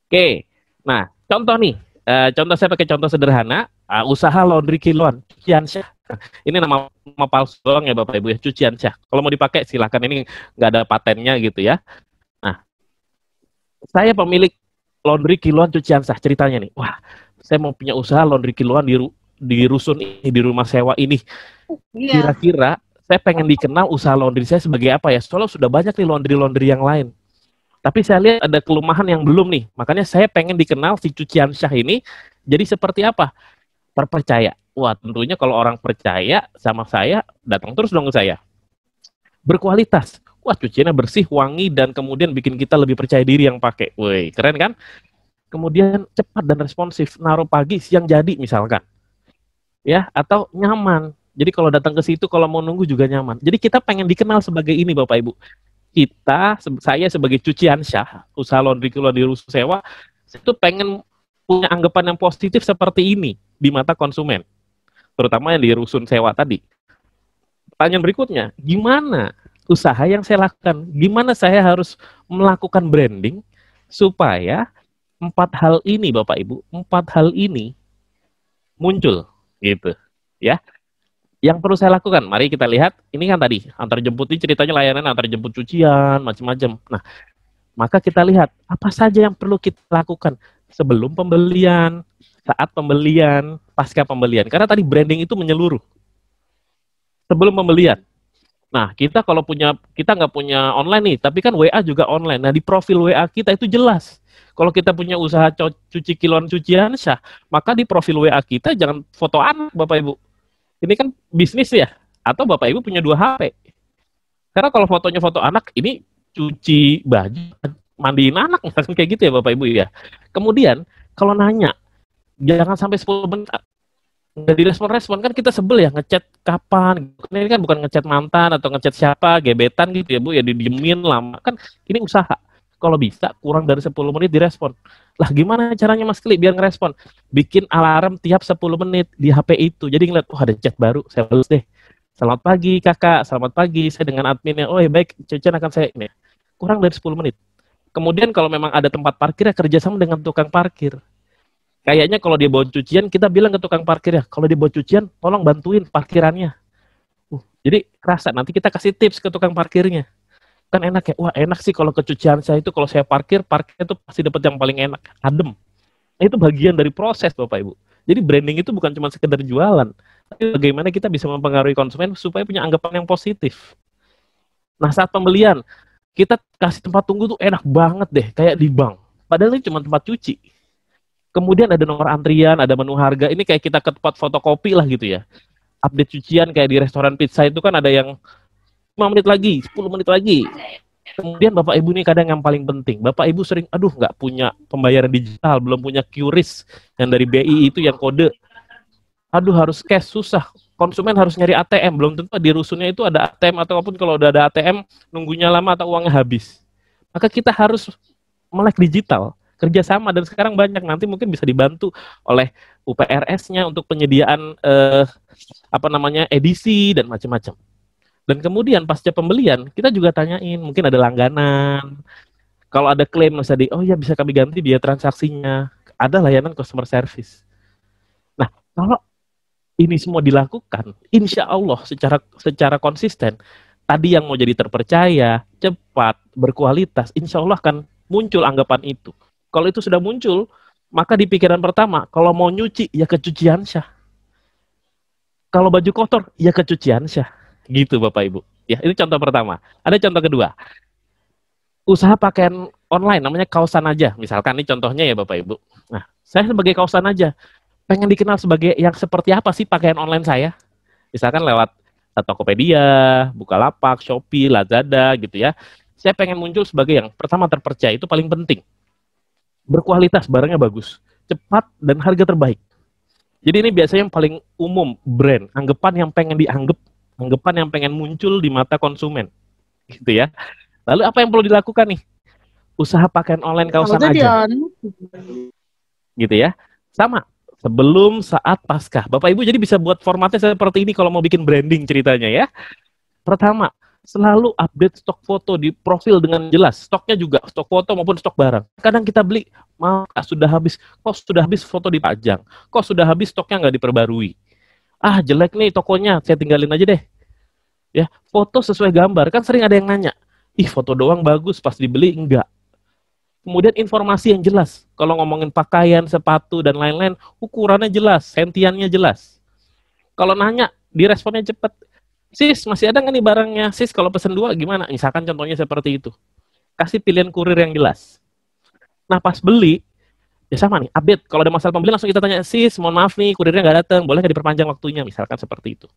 oke. Nah, contoh nih, Contoh saya pakai contoh sederhana, usaha laundry kiloan, cucian syah. Ini nama palsu doang ya Bapak Ibu ya, cucian syah. Kalau mau dipakai silahkan, ini nggak ada patennya gitu ya. Nah, saya pemilik laundry kiloan cucian syah, ceritanya nih. Wah, saya mau punya usaha laundry kiloan di rusun ini, di rumah sewa ini. Kira-kira saya pengen dikenal usaha laundry saya sebagai apa ya? Soalnya sudah banyak nih laundry yang lain. Tapi saya lihat ada kelemahan yang belum nih. Makanya saya pengen dikenal si cucian syah ini jadi seperti apa? Terpercaya. Wah, tentunya kalau orang percaya sama saya, datang terus dong ke saya. Berkualitas. Wah, cuciannya bersih, wangi, dan kemudian bikin kita lebih percaya diri yang pakai. Woi, keren kan? Kemudian cepat dan responsif. Naruh pagi, siang jadi misalkan. Ya, atau nyaman. Jadi kalau datang ke situ, kalau mau nunggu juga nyaman. Jadi kita pengen dikenal sebagai ini Bapak Ibu. Saya sebagai cucian syah, usaha laundry kiloan di rusun sewa, saya tuh pengen punya anggapan yang positif seperti ini di mata konsumen, terutama yang di rusun sewa tadi. Pertanyaan berikutnya, gimana usaha yang saya lakukan? Gimana saya harus melakukan branding supaya 4 hal ini Bapak Ibu, 4 hal ini muncul gitu ya. Yang perlu saya lakukan, mari kita lihat, ini kan tadi, antar jemput ini ceritanya layanan antar jemput cucian, macam-macam. Nah, maka kita lihat, apa saja yang perlu kita lakukan sebelum pembelian, saat pembelian, pasca pembelian. Karena tadi branding itu menyeluruh. Sebelum pembelian. Nah, kita nggak punya online nih, tapi kan WA juga online. Nah, di profil WA kita itu jelas. Kalau kita punya usaha cuci kiloan cucian syah, maka di profil WA kita jangan foto anak, Bapak Ibu. Ini kan bisnis ya, atau Bapak Ibu punya 2 HP. Karena kalau fotonya foto anak, ini cuci baju, mandiin anak, misalkan kayak gitu ya Bapak Ibu ya. Kemudian, kalau nanya, jangan sampai 10 menit, nggak direspon-respon, kan kita sebel ya, ngechat kapan, ini kan bukan ngechat mantan, atau ngechat siapa, gebetan gitu ya Bu, ya didiemin lama, kan ini usaha. Kalau bisa, kurang dari 10 menit direspon. Lah gimana caranya Mas Kli biar ngerespon? Bikin alarm tiap 10 menit di HP itu. Jadi ngeliat, ada chat baru, saya balas deh. Selamat pagi kakak, selamat pagi, saya dengan adminnya. Oh ya baik, cucian akan saya ini. Kurang dari 10 menit. Kemudian kalau memang ada tempat parkir, ya kerjasama dengan tukang parkir. Kayaknya kalau dia bawa cucian, kita bilang ke tukang parkir ya, kalau dia bawa cucian, tolong bantuin parkirannya. Jadi kerasa, nanti kita kasih tips ke tukang parkirnya. Kan enak ya, wah enak sih kalau kecucian saya itu kalau saya parkirnya itu pasti dapat yang paling enak, adem. Nah, itu bagian dari proses Bapak Ibu. Jadi branding itu bukan cuma sekedar jualan, tapi bagaimana kita bisa mempengaruhi konsumen supaya punya anggapan yang positif. Nah, saat pembelian, kita kasih tempat tunggu tuh enak banget deh, kayak di bank. Padahal ini cuma tempat cuci. Kemudian ada nomor antrian, ada menu harga, ini kayak kita ke tempat fotokopi lah gitu ya. Update cucian kayak di restoran pizza itu kan ada yang 5 menit lagi, 10 menit lagi. Kemudian Bapak Ibu ini kadang yang paling penting. Bapak Ibu sering, nggak punya pembayaran digital, belum punya QRIS yang dari BI itu yang kode. Harus cash, susah. Konsumen harus nyari ATM, belum tentu di rusunnya itu ada ATM, ataupun kalau udah ada ATM, nunggunya lama atau uangnya habis. Maka kita harus melek digital, kerjasama, dan sekarang banyak, nanti mungkin bisa dibantu oleh UPRS-nya untuk penyediaan edisi dan macam-macam. Dan kemudian pasca pembelian, kita juga tanyain, mungkin ada langganan. Kalau ada klaim, bisa kami ganti biaya transaksinya. Ada layanan customer service. Nah, kalau ini semua dilakukan, insya Allah secara konsisten, tadi yang mau jadi terpercaya, cepat, berkualitas, insya Allah akan muncul anggapan itu. Kalau itu sudah muncul, maka di pikiran pertama, kalau mau nyuci, ya kecucian syah. Kalau baju kotor, ya kecucian syah. Gitu Bapak Ibu. Ya, itu contoh pertama. Ada contoh kedua. Usaha pakaian online namanya Kausan Aja. Misalkan ini contohnya ya Bapak Ibu. Nah, saya sebagai Kausan Aja pengen dikenal sebagai yang seperti apa sih pakaian online saya? Misalkan lewat Tokopedia, Bukalapak, Shopee, Lazada gitu ya. Saya pengen muncul sebagai yang pertama terpercaya, itu paling penting. Berkualitas, barangnya bagus, cepat dan harga terbaik. Jadi ini biasanya yang paling umum brand, anggapan yang pengen dianggap, anggapan yang pengen muncul di mata konsumen, gitu ya. Lalu apa yang perlu dilakukan nih? Usaha pakaian online Kausan Aja, gitu ya. Sama, sebelum, saat, pasca. Bapak Ibu jadi bisa buat formatnya seperti ini kalau mau bikin branding ceritanya ya. Pertama, Selalu update stok foto di profil dengan jelas. Stoknya juga, stok foto maupun stok barang. Kadang kita beli, sudah habis. Kok sudah habis foto dipajang? Kok sudah habis stoknya nggak diperbarui? Ah, jelek nih tokonya, saya tinggalin aja deh. Ya, foto sesuai gambar. Kan sering ada yang nanya, ih foto doang bagus, pas dibeli enggak. Kemudian informasi yang jelas. Kalau ngomongin pakaian, sepatu, dan lain-lain, ukurannya jelas, sentiannya jelas. Kalau nanya, diresponnya cepat. Sis, masih ada nggak nih barangnya? Sis, kalau pesen 2 gimana? Misalkan contohnya seperti itu. Kasih pilihan kurir yang jelas. Nah, pas beli, ya sama nih, update. Kalau ada masalah pembelian, langsung kita tanya, sis, mohon maaf nih, kurirnya nggak datang. Boleh nggak diperpanjang waktunya? Misalkan seperti itu.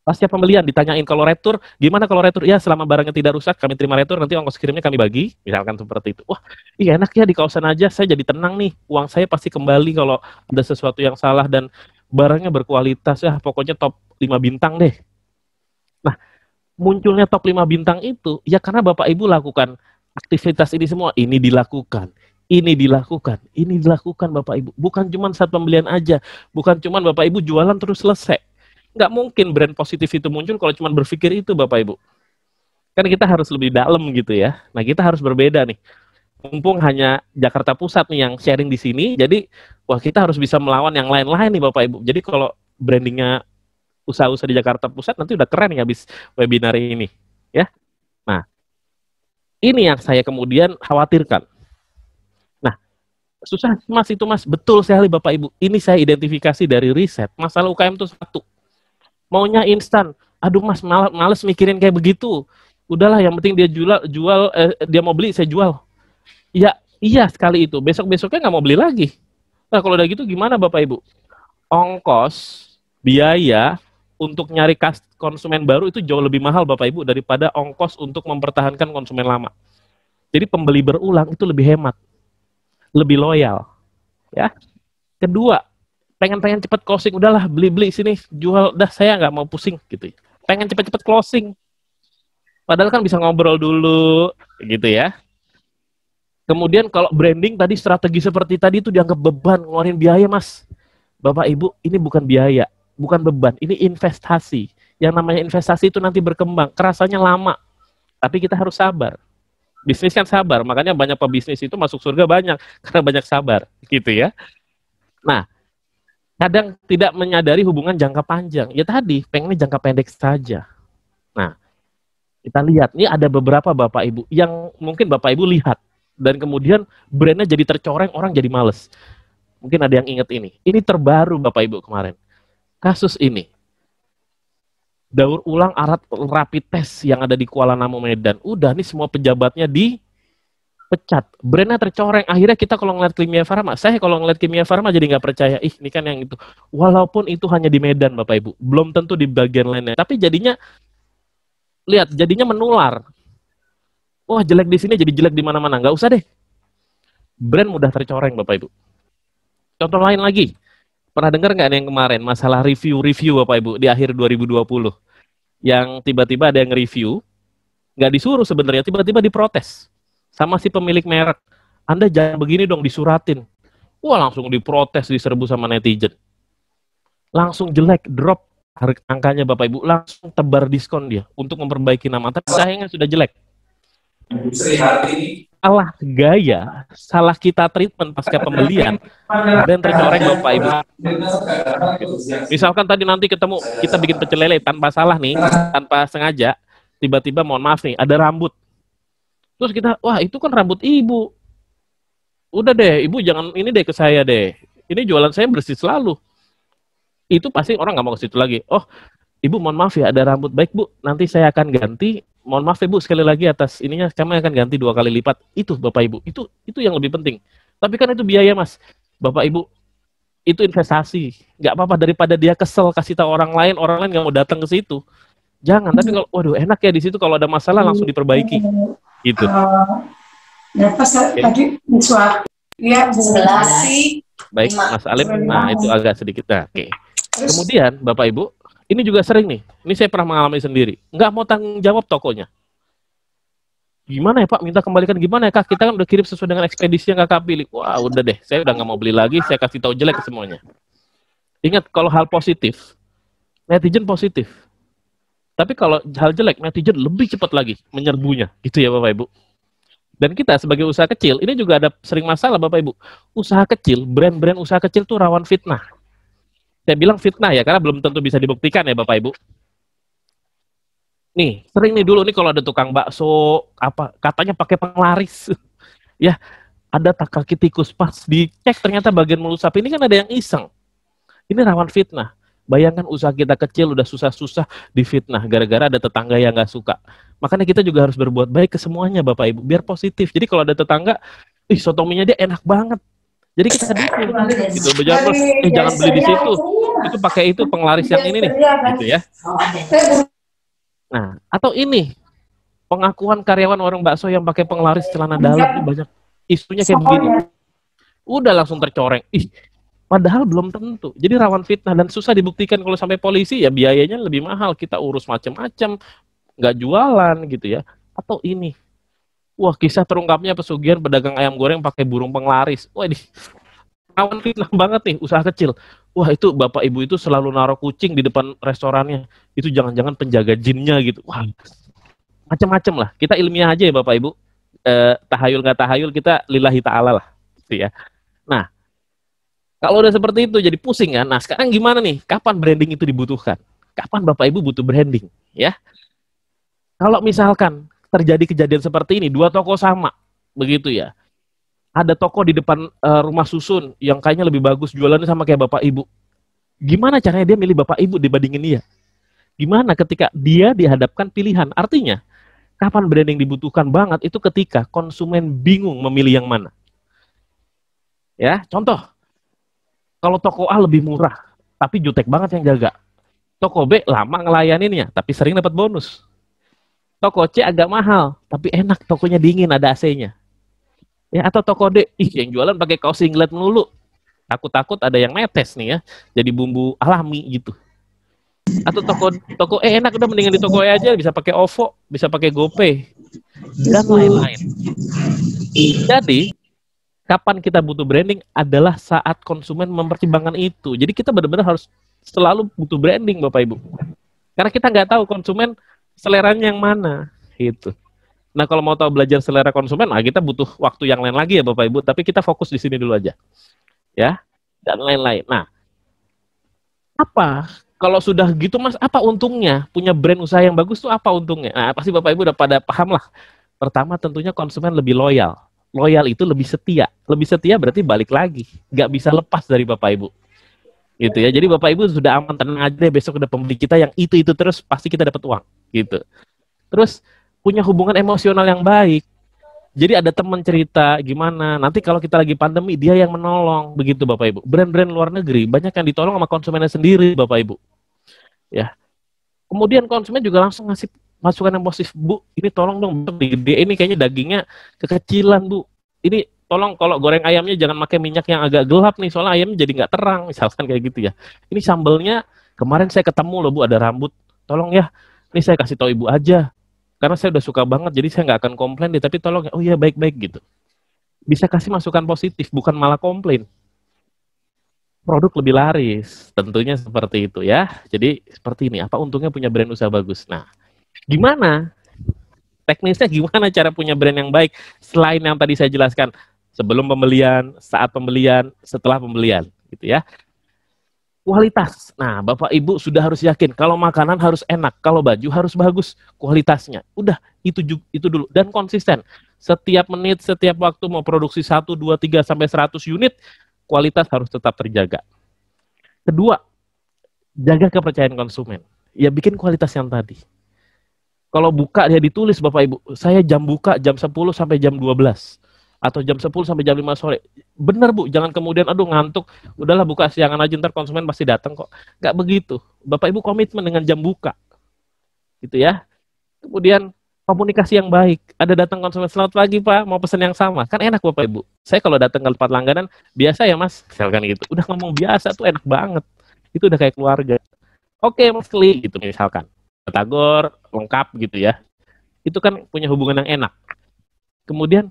Pas siap pembelian, ditanyain kalau retur, gimana kalau retur? Ya, selama barangnya tidak rusak, kami terima retur, nanti ongkos kirimnya kami bagi. Misalkan seperti itu. Wah, iya enak ya di kawasan aja, saya jadi tenang nih. Uang saya pasti kembali kalau ada sesuatu yang salah dan barangnya berkualitas. Ya, pokoknya top 5 bintang deh. Nah, munculnya top 5 bintang itu, ya karena Bapak Ibu lakukan aktivitas ini semua. Ini dilakukan Bapak Ibu. Bukan cuma saat pembelian aja. Bukan cuma Bapak Ibu jualan terus selesai. Nggak mungkin brand positif itu muncul kalau cuma berpikir itu Bapak Ibu. Kan kita harus lebih dalam gitu ya. Nah, kita harus berbeda nih. Mumpung hanya Jakarta Pusat nih yang sharing di sini, jadi wah kita harus bisa melawan yang lain-lain nih Bapak Ibu. Jadi kalau brandingnya usaha-usaha di Jakarta Pusat nanti udah keren nih habis webinar ini, ya. Nah, ini yang saya kemudian khawatirkan. Nah, susah Mas itu Mas, betul sekali Bapak Ibu. Ini saya identifikasi dari riset. Masalah UKM itu satu. Maunya instan. Aduh Mas, males mikirin kayak begitu. Udahlah, yang penting dia dia mau beli, saya jual. Ya, iya sekali itu. Besok-besoknya nggak mau beli lagi. Nah, kalau udah gitu gimana Bapak Ibu? Ongkos, biaya untuk nyari konsumen baru itu jauh lebih mahal Bapak Ibu daripada ongkos untuk mempertahankan konsumen lama. Jadi pembeli berulang itu lebih hemat, lebih loyal, ya. Kedua, pengen cepat closing, udahlah beli sini jual, dah saya nggak mau pusing gitu. Pengen cepat closing, padahal kan bisa ngobrol dulu, gitu ya. Kemudian kalau branding tadi strategi seperti tadi itu dianggap beban, ngeluarin biaya Mas. Bapak Ibu, ini bukan biaya. Bukan beban, ini investasi. Yang namanya investasi itu nanti berkembang, kerasanya lama. Tapi kita harus sabar. Bisnis kan sabar, makanya banyak pebisnis itu masuk surga banyak, karena banyak sabar, gitu ya. Nah, kadang tidak menyadari hubungan jangka panjang. Ya tadi, pengennya jangka pendek saja. Nah, kita lihat, ini ada beberapa Bapak Ibu, yang mungkin Bapak Ibu lihat, dan kemudian brandnya jadi tercoreng, orang jadi males. Mungkin ada yang ingat ini. Ini terbaru Bapak Ibu kemarin. Kasus ini, daur ulang alat rapid test yang ada di Kuala Namu Medan. Udah nih semua pejabatnya dipecat. Brandnya tercoreng. Akhirnya kita kalau ngeliat Kimia Farma, saya kalau ngeliat Kimia Farma jadi nggak percaya. Ih, ini kan yang itu. Walaupun itu hanya di Medan Bapak Ibu, belum tentu di bagian lainnya. Tapi jadinya, lihat, jadinya menular. Wah, jelek di sini jadi jelek di mana-mana. Nggak usah deh. Brand mudah tercoreng Bapak Ibu. Contoh lain lagi. Pernah dengar nggak yang kemarin masalah review Bapak Ibu di akhir 2020 yang tiba-tiba ada yang review nggak disuruh sebenarnya, tiba-tiba diprotes sama si pemilik merek. Anda jangan begini dong, disuratin. Wah, langsung diprotes, diserbu sama netizen. Langsung jelek, drop angkanya Bapak Ibu, langsung tebar diskon dia untuk memperbaiki nama. Tapi sayangnya sudah jelek. Salah gaya, salah kita treatment pasca pembelian, dan tercoreng Bapak Ibu. Misalkan tadi nanti ketemu, kita bikin pecel lele tanpa salah nih, tanpa sengaja, tiba-tiba mohon maaf nih, ada rambut. Terus kita, wah itu kan rambut Ibu. Udah deh, Ibu jangan ini deh ke saya deh. Ini jualan saya bersih selalu. Itu pasti orang nggak mau ke situ lagi. Oh, Ibu mohon maaf ya, ada rambut. Baik Bu, nanti saya akan ganti. Mohon maaf Ibu sekali lagi atas ininya, kami akan ganti 2 kali lipat. Itu Bapak Ibu, itu yang lebih penting. Tapi kan itu biaya Mas. Bapak Ibu, itu investasi. Nggak apa-apa daripada dia kesel kasih tahu orang lain nggak mau datang ke situ. Jangan, tapi kalau waduh enak ya di situ kalau ada masalah langsung diperbaiki. Gitu. Ya pas tadi suara ya sih. Baik, Mas Alim. Nah, itu agak sedikit. Nah, oke. Kemudian Bapak Ibu, ini juga sering nih. Ini saya pernah mengalami sendiri. Nggak mau tanggung jawab tokonya. Gimana ya Pak, minta kembalikan gimana ya Kak? Kita kan udah kirim sesuai dengan ekspedisi yang Kakak pilih. Wah udah deh, saya udah nggak mau beli lagi, saya kasih tahu jelek ke semuanya. Ingat, kalau hal positif, netizen positif. Tapi kalau hal jelek, netizen lebih cepat lagi menyerbunya. Gitu ya Bapak Ibu. Dan kita sebagai usaha kecil, ini juga ada sering masalah Bapak Ibu. Usaha kecil, brand-brand usaha kecil tuh rawan fitnah. Saya bilang fitnah ya, karena belum tentu bisa dibuktikan ya Bapak Ibu. Nih, sering nih dulu nih kalau ada tukang bakso, apa katanya pakai penglaris. Ya, ada kaki tikus, pas dicek ternyata bagian mulut sapi ini kan ada yang iseng. Ini rawan fitnah. Bayangkan usaha kita kecil udah susah-susah difitnah gara-gara ada tetangga yang nggak suka. Makanya kita juga harus berbuat baik ke semuanya Bapak Ibu, biar positif. Jadi kalau ada tetangga, sotominya dia enak banget. Jadi kita dukung gitu. Jangan beli di situ. Itu pakai itu penglaris yang ini nih, gitu ya. Nah, atau ini pengakuan karyawan warung bakso yang pakai penglaris celana dalam itu banyak isunya kayak begini. Udah langsung tercoreng. Padahal belum tentu. Jadi rawan fitnah dan susah dibuktikan. Kalau sampai polisi ya biayanya lebih mahal. Kita urus macam-macam, nggak jualan gitu ya. Atau ini, wah kisah terungkapnya pesugihan pedagang ayam goreng pakai burung penglaris. Wah ini rawan fitnah banget nih usaha kecil. Wah itu bapak ibu itu selalu naruh kucing di depan restorannya. Itu jangan-jangan penjaga jinnya gitu. Wah macam-macam lah. Kita ilmiah aja ya bapak ibu. Tahayul nggak tahayul kita lillahi ta'ala lah. Gitu ya. Nah kalau udah seperti itu jadi pusing kan. Nah sekarang gimana nih? Kapan branding itu dibutuhkan? Kapan bapak ibu butuh branding? Ya. Kalau misalkan terjadi kejadian seperti ini, dua toko sama, begitu ya. Ada toko di depan rumah susun yang kayaknya lebih bagus jualannya sama kayak bapak ibu. Gimana caranya dia milih bapak ibu dibandingin dia? Gimana ketika dia dihadapkan pilihan? Artinya, kapan branding dibutuhkan banget itu ketika konsumen bingung memilih yang mana. Ya, contoh. Kalau toko A lebih murah, tapi jutek banget yang jaga. Toko B lama ngelayaninnya, tapi sering dapat bonus. Toko C agak mahal, tapi enak, tokonya dingin, ada AC-nya. Ya, atau toko D, yang jualan pakai kaos singlet melulu. Takut-takut ada yang netes nih ya, jadi bumbu alami gitu. Atau toko E enak, udah mendingan di toko E aja, bisa pakai OVO, bisa pakai GoPay, dan lain-lain. Jadi, kapan kita butuh branding adalah saat konsumen mempertimbangkan itu. Jadi kita benar-benar harus selalu butuh branding Bapak Ibu. Karena kita nggak tahu konsumen seleranya yang mana gitu. Nah kalau mau tahu belajar selera konsumen, nah kita butuh waktu yang lain lagi ya Bapak Ibu. Tapi kita fokus di sini dulu aja, ya dan lain-lain. Nah, apa kalau sudah gitu Mas? Apa untungnya punya brand usaha yang bagus tuh? Apa untungnya? Nah pasti Bapak Ibu udah pada paham lah. Pertama tentunya konsumen lebih loyal. Loyal itu lebih setia. Lebih setia berarti balik lagi, nggak bisa lepas dari Bapak Ibu. Gitu ya. Jadi Bapak Ibu sudah aman, tenang aja deh, besok ada pembeli kita yang itu terus pasti kita dapat uang gitu. Terus punya hubungan emosional yang baik. Jadi ada teman cerita gimana, nanti kalau kita lagi pandemi dia yang menolong, begitu Bapak Ibu. Brand-brand luar negeri banyak yang ditolong sama konsumennya sendiri Bapak Ibu. Ya. Kemudian konsumen juga langsung ngasih masukan yang positif, Bu, ini tolong dong gede, ini kayaknya dagingnya kekecilan Bu. Ini tolong kalau goreng ayamnya jangan pakai minyak yang agak gelap nih, soalnya ayamnya jadi nggak terang, misalkan kayak gitu ya. Ini sambelnya kemarin saya ketemu loh Bu, ada rambut, tolong ya, ini saya kasih tahu Ibu aja. Karena saya udah suka banget, jadi saya nggak akan komplain deh, tapi tolong ya, oh iya baik-baik gitu. Bisa kasih masukan positif, bukan malah komplain. Produk lebih laris, tentunya seperti itu ya. Jadi seperti ini, apa untungnya punya brand usaha bagus? Nah, gimana? Teknisnya gimana cara punya brand yang baik? Selain yang tadi saya jelaskan, sebelum pembelian, saat pembelian, setelah pembelian, gitu ya. Kualitas. Nah, Bapak Ibu sudah harus yakin kalau makanan harus enak, kalau baju harus bagus kualitasnya. Udah, itu dulu dan konsisten. Setiap menit, setiap waktu mau produksi 1, 2, 3 sampai 100 unit, kualitas harus tetap terjaga. Kedua, jaga kepercayaan konsumen. Ya bikin kualitas yang tadi. Kalau buka dia ditulis Bapak Ibu, saya jam buka jam 10 sampai jam 12. Atau jam 10 sampai jam 5 sore. Bener Bu, jangan kemudian aduh ngantuk, udahlah buka siangan aja ntar konsumen pasti datang kok. Nggak begitu. Bapak Ibu komitmen dengan jam buka. Gitu ya. Kemudian komunikasi yang baik. Ada datang konsumen, selamat pagi Pak, mau pesan yang sama. Kan enak Bapak Ibu. Saya kalau datang ke tempat langganan, biasa ya Mas, misalkan gitu. Udah ngomong biasa tuh enak banget. Itu udah kayak keluarga. Oke Mas Kli, gitu misalkan. Batagor, lengkap gitu ya. Itu kan punya hubungan yang enak. Kemudian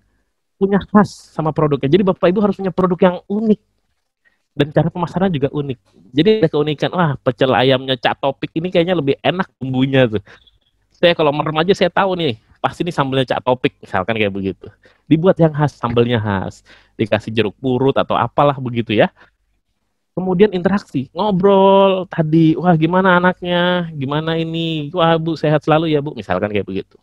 punya khas sama produknya. Jadi Bapak Ibu harus punya produk yang unik. Dan cara pemasaran juga unik. Jadi ada keunikan, wah pecel ayamnya Cak Topik ini kayaknya lebih enak bumbunya tuh. Saya kalau merem aja saya tahu nih, pasti ini sambalnya Cak Topik, misalkan kayak begitu. Dibuat yang khas, sambalnya khas, dikasih jeruk purut atau apalah begitu ya. Kemudian interaksi, ngobrol tadi, wah gimana anaknya, gimana ini, wah Bu sehat selalu ya Bu, misalkan kayak begitu.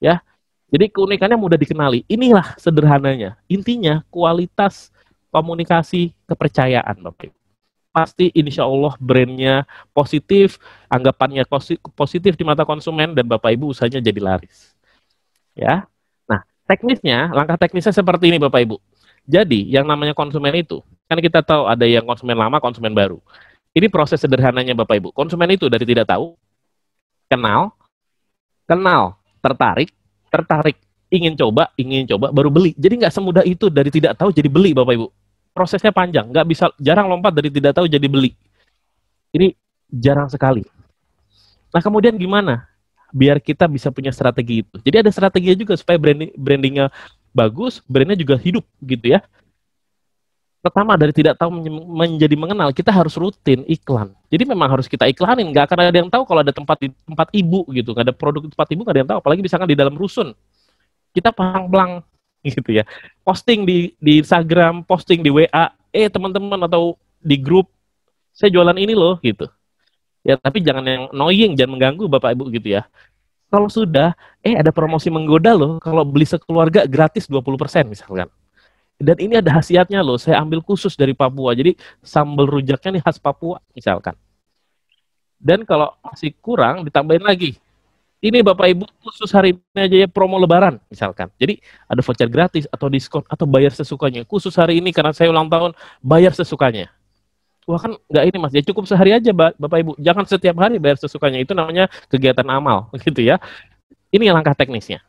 Ya, jadi keunikannya mudah dikenali. Inilah sederhananya. Intinya kualitas komunikasi kepercayaan, Bapak Ibu. Pasti insya Allah brandnya positif, anggapannya positif di mata konsumen, dan Bapak Ibu usahanya jadi laris. Ya, nah teknisnya, langkah teknisnya seperti ini Bapak Ibu. Jadi yang namanya konsumen itu, kan kita tahu ada yang konsumen lama, konsumen baru. Ini proses sederhananya Bapak Ibu. Konsumen itu dari tidak tahu, kenal, tertarik, ingin coba, baru beli. Jadi nggak semudah itu dari tidak tahu jadi beli Bapak Ibu. Prosesnya panjang, nggak bisa, jarang lompat dari tidak tahu jadi beli. Ini jarang sekali. Nah kemudian gimana? Biar kita bisa punya strategi itu. Jadi ada strateginya juga supaya brandingnya bagus, brandnya juga hidup gitu ya. Pertama dari tidak tahu menjadi mengenal, kita harus rutin iklan. Jadi memang harus kita iklanin, nggak akan ada yang tahu kalau ada tempat ibu gitu, nggak ada produk tempat ibu nggak ada yang tahu, apalagi misalkan di dalam rusun. Kita plang-plang gitu ya. Posting di Instagram, posting di WA, teman-teman atau di grup, saya jualan ini loh gitu. Ya tapi jangan yang annoying, jangan mengganggu Bapak Ibu gitu ya. Kalau sudah, ada promosi menggoda loh, kalau beli sekeluarga gratis 20% misalkan. Dan ini ada khasiatnya loh, saya ambil khusus dari Papua, jadi sambal rujaknya nih khas Papua misalkan. Dan kalau masih kurang, ditambahin lagi. Ini Bapak Ibu khusus hari ini aja ya promo lebaran misalkan. Jadi ada voucher gratis atau diskon atau bayar sesukanya. Khusus hari ini karena saya ulang tahun, bayar sesukanya. Wah kan nggak ini Mas, ya cukup sehari aja Bapak Ibu. Jangan setiap hari bayar sesukanya, itu namanya kegiatan amal gitu ya. Ini langkah teknisnya.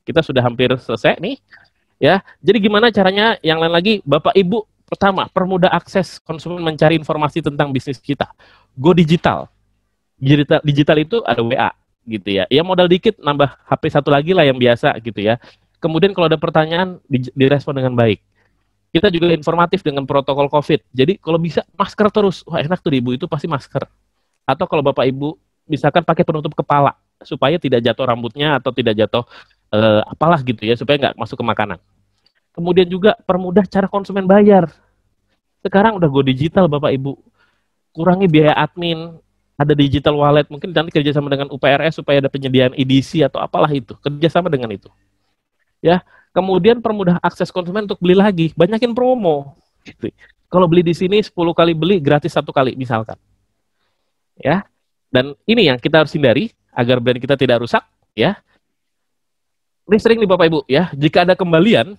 Kita sudah hampir selesai nih. Ya, jadi gimana caranya? Yang lain lagi, Bapak Ibu, pertama, permudah akses konsumen mencari informasi tentang bisnis kita. Go digital. Digital itu ada WA, gitu ya. Ya modal dikit, nambah HP satu lagi lah yang biasa, gitu ya. Kemudian kalau ada pertanyaan, direspon dengan baik. Kita juga informatif dengan protokol COVID. Jadi kalau bisa, masker terus. Wah enak tuh Ibu, itu pasti masker. Atau kalau Bapak Ibu, misalkan pakai penutup kepala, supaya tidak jatuh rambutnya atau tidak jatuh apalah gitu ya, supaya nggak masuk ke makanan. Kemudian juga permudah cara konsumen bayar. Sekarang udah go digital Bapak Ibu. Kurangi biaya admin, ada digital wallet, mungkin nanti kerjasama dengan UPRS supaya ada penyediaan EDC atau apalah itu, kerjasama dengan itu. Ya, kemudian permudah akses konsumen untuk beli lagi, banyakin promo. Gitu. Kalau beli di sini 10 kali beli gratis 1 kali misalkan. Ya, dan ini yang kita harus hindari agar brand kita tidak rusak. Ya, ini sering nih Bapak Ibu ya, jika ada kembalian,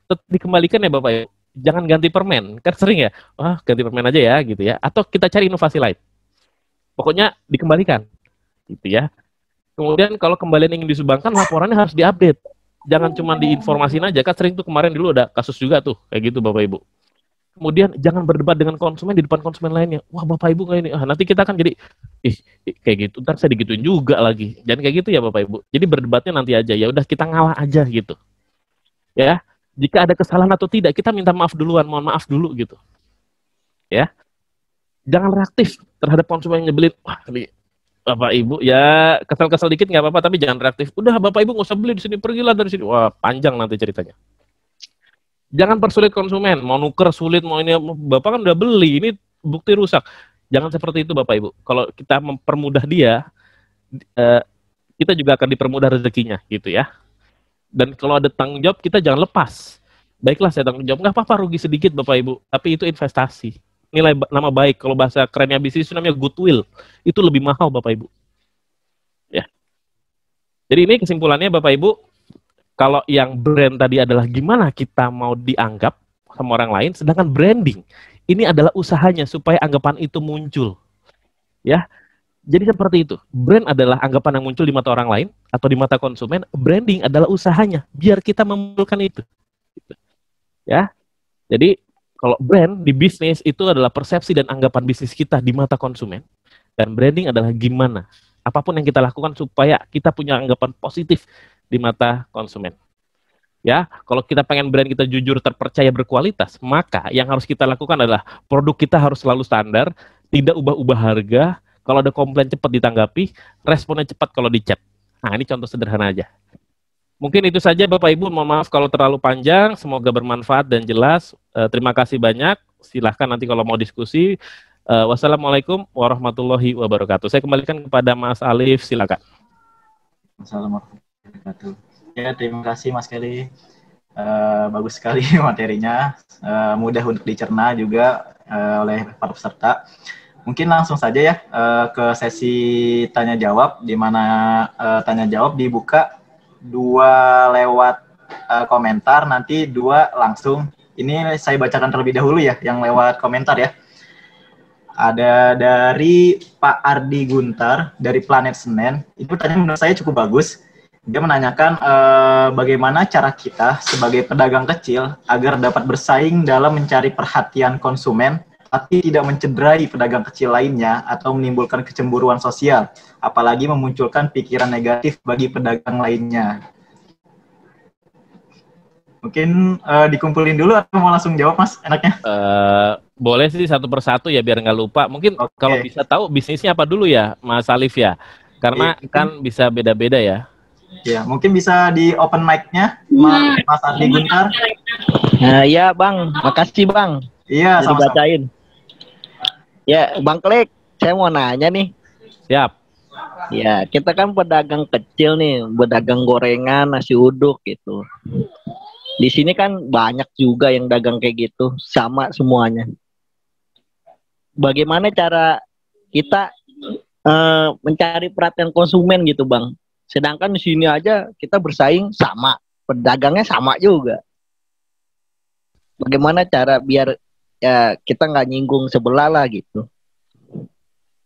tetap dikembalikan ya Bapak Ibu. Jangan ganti permen, kan sering ya, wah ganti permen aja ya gitu ya, atau kita cari inovasi lain. Pokoknya dikembalikan, gitu ya. Kemudian kalau kembalian ingin disumbangkan, laporannya harus diupdate. Jangan cuma diinformasiin aja, kan sering tuh kemarin dulu ada kasus juga tuh, kayak gitu Bapak Ibu. Kemudian jangan berdebat dengan konsumen di depan konsumen lainnya. Wah Bapak Ibu kayak ini, nanti kita kan jadi, kayak gitu, ntar saya digituin juga lagi. Jangan kayak gitu ya Bapak Ibu. Jadi berdebatnya nanti aja, ya udah kita ngalah aja gitu. Ya, jika ada kesalahan atau tidak, kita minta maaf duluan, mohon maaf dulu gitu. Ya, jangan reaktif terhadap konsumen yang nyebelin. Wah ini Bapak Ibu ya kesal-kesal dikit nggak apa-apa, tapi jangan reaktif. Udah Bapak Ibu nggak usah beli di sini, pergilah dari sini. Wah panjang nanti ceritanya. Jangan persulit konsumen, mau nuker sulit, mau ini, Bapak kan udah beli, ini bukti rusak. Jangan seperti itu Bapak Ibu. Kalau kita mempermudah dia, kita juga akan dipermudah rezekinya gitu ya. Dan kalau ada tanggung jawab, kita jangan lepas. Baiklah saya tanggung jawab, nggak apa-apa rugi sedikit Bapak Ibu, tapi itu investasi. Nilai nama baik, kalau bahasa kerennya bisnis itu namanya goodwill. Itu lebih mahal Bapak Ibu. Ya. Jadi ini kesimpulannya Bapak Ibu, kalau yang brand tadi adalah gimana kita mau dianggap sama orang lain, sedangkan branding ini adalah usahanya supaya anggapan itu muncul. Ya. Jadi seperti itu. Brand adalah anggapan yang muncul di mata orang lain atau di mata konsumen, branding adalah usahanya biar kita memunculkan itu. Ya. Jadi kalau brand di bisnis itu adalah persepsi dan anggapan bisnis kita di mata konsumen, dan branding adalah gimana apapun yang kita lakukan supaya kita punya anggapan positif di mata konsumen. Ya, kalau kita pengen brand kita jujur, terpercaya, berkualitas, maka yang harus kita lakukan adalah produk kita harus selalu standar, tidak ubah-ubah harga. Kalau ada komplain cepat ditanggapi, responnya cepat kalau di chat. Nah, ini contoh sederhana aja. Mungkin itu saja Bapak Ibu, mohon maaf kalau terlalu panjang, semoga bermanfaat dan jelas. Terima kasih banyak. Silahkan nanti kalau mau diskusi. Wassalamualaikum warahmatullahi wabarakatuh. Saya kembalikan kepada Mas Alif, silakan. Assalamualaikum warahmatullahi wabarakatuh. Ya, terima kasih Mas Kelly. Bagus sekali materinya, mudah untuk dicerna juga oleh para peserta. Mungkin langsung saja ya ke sesi tanya jawab, di mana tanya jawab dibuka 2 lewat komentar, nanti 2 langsung. Ini saya bacakan terlebih dahulu ya, yang lewat komentar ya. Ada dari Pak Ardi Guntar dari Planet Senen. Itu pertanyaan menurut saya cukup bagus. Dia menanyakan bagaimana cara kita sebagai pedagang kecil agar dapat bersaing dalam mencari perhatian konsumen, tapi tidak mencederai pedagang kecil lainnya atau menimbulkan kecemburuan sosial, apalagi memunculkan pikiran negatif bagi pedagang lainnya. Mungkin dikumpulin dulu atau mau langsung jawab, Mas? Enaknya? Boleh sih satu persatu ya, biar nggak lupa. Mungkin kalau bisa tahu bisnisnya apa dulu ya, Mas Alif ya? Karena kan bisa beda-beda ya. Ya, mungkin bisa di open mic-nya, Mas Ardi Guntar. Nah, ya Bang, makasih Bang. Iya, sama-sama. Dibacain. Ya, Bang Klik, saya mau nanya nih. Siap. Ya, kita kan pedagang kecil nih, pedagang gorengan, nasi uduk gitu. Di sini kan banyak juga yang dagang kayak gitu, sama semuanya. Bagaimana cara kita mencari perhatian konsumen gitu Bang? Sedangkan di sini aja kita bersaing sama, pedagangnya sama juga. Bagaimana cara biar ya kita nggak nyinggung sebelah lah gitu.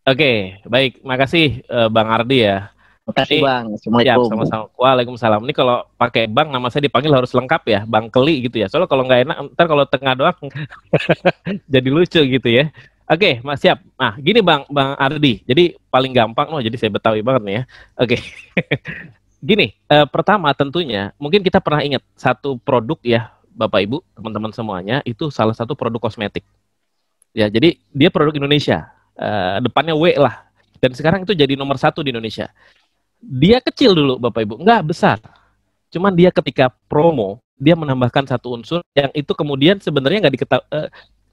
Oke, baik. Makasih Bang Ardi ya. Makasih Bang. Assalamualaikum. Ya, sama-sama. Waalaikumsalam. Ini kalau pakai Bang, nama saya dipanggil harus lengkap ya, Bang Keli gitu ya. Soalnya kalau nggak enak, ntar kalau tengah doang jadi lucu gitu ya. Oke, Mas siap. Nah, gini Bang Ardi. Jadi paling gampang, jadi saya Betawi banget nih ya. Oke. Gini, pertama tentunya mungkin kita pernah ingat satu produk ya, Bapak Ibu, teman-teman semuanya, itu salah satu produk kosmetik. Ya, jadi dia produk Indonesia. Depannya W lah. Dan sekarang itu jadi nomor 1 di Indonesia. Dia kecil dulu, Bapak Ibu, nggak besar. Cuman dia ketika promo, dia menambahkan satu unsur yang itu kemudian sebenarnya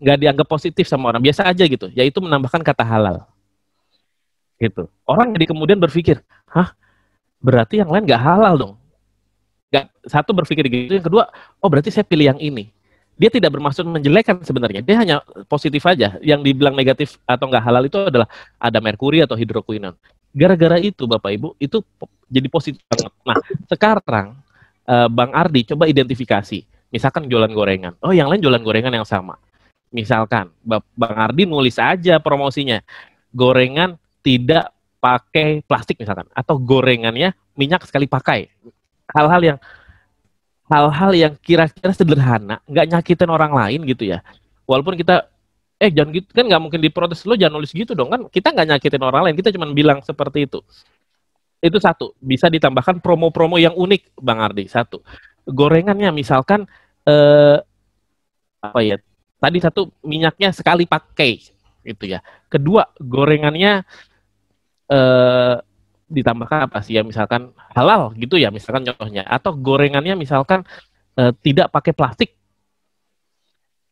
nggak dianggap positif sama orang, biasa aja gitu, yaitu menambahkan kata halal. Gitu. Orang jadi kemudian berpikir, hah, berarti yang lain nggak halal dong. Satu berpikir gitu, yang kedua, oh berarti saya pilih yang ini. Dia tidak bermaksud menjelekkan sebenarnya, dia hanya positif aja. Yang dibilang negatif atau nggak halal itu adalah ada merkuri atau hidrokuinon. Gara-gara itu Bapak Ibu, itu jadi positif banget. Nah, sekarang Bang Ardi coba identifikasi, misalkan jualan gorengan. Oh, yang lain jualan gorengan yang sama. Misalkan Bang Ardi nulis aja promosinya, gorengan tidak pakai plastik misalkan, atau gorengannya minyak sekali pakai. Hal-hal yang kira-kira sederhana, nggak nyakitin orang lain gitu ya. Walaupun kita jangan gitu kan, nggak mungkin diprotes, lo jangan nulis gitu dong, kan kita nggak nyakitin orang lain, kita cuma bilang seperti itu. Itu satu, bisa ditambahkan promo-promo yang unik Bang Ardi. Satu, gorengannya misalkan tadi satu, minyaknya sekali pakai gitu ya. Kedua, gorengannya ditambahkan apa sih ya, misalkan halal gitu ya, misalkan contohnya. Atau gorengannya misalkan tidak pakai plastik.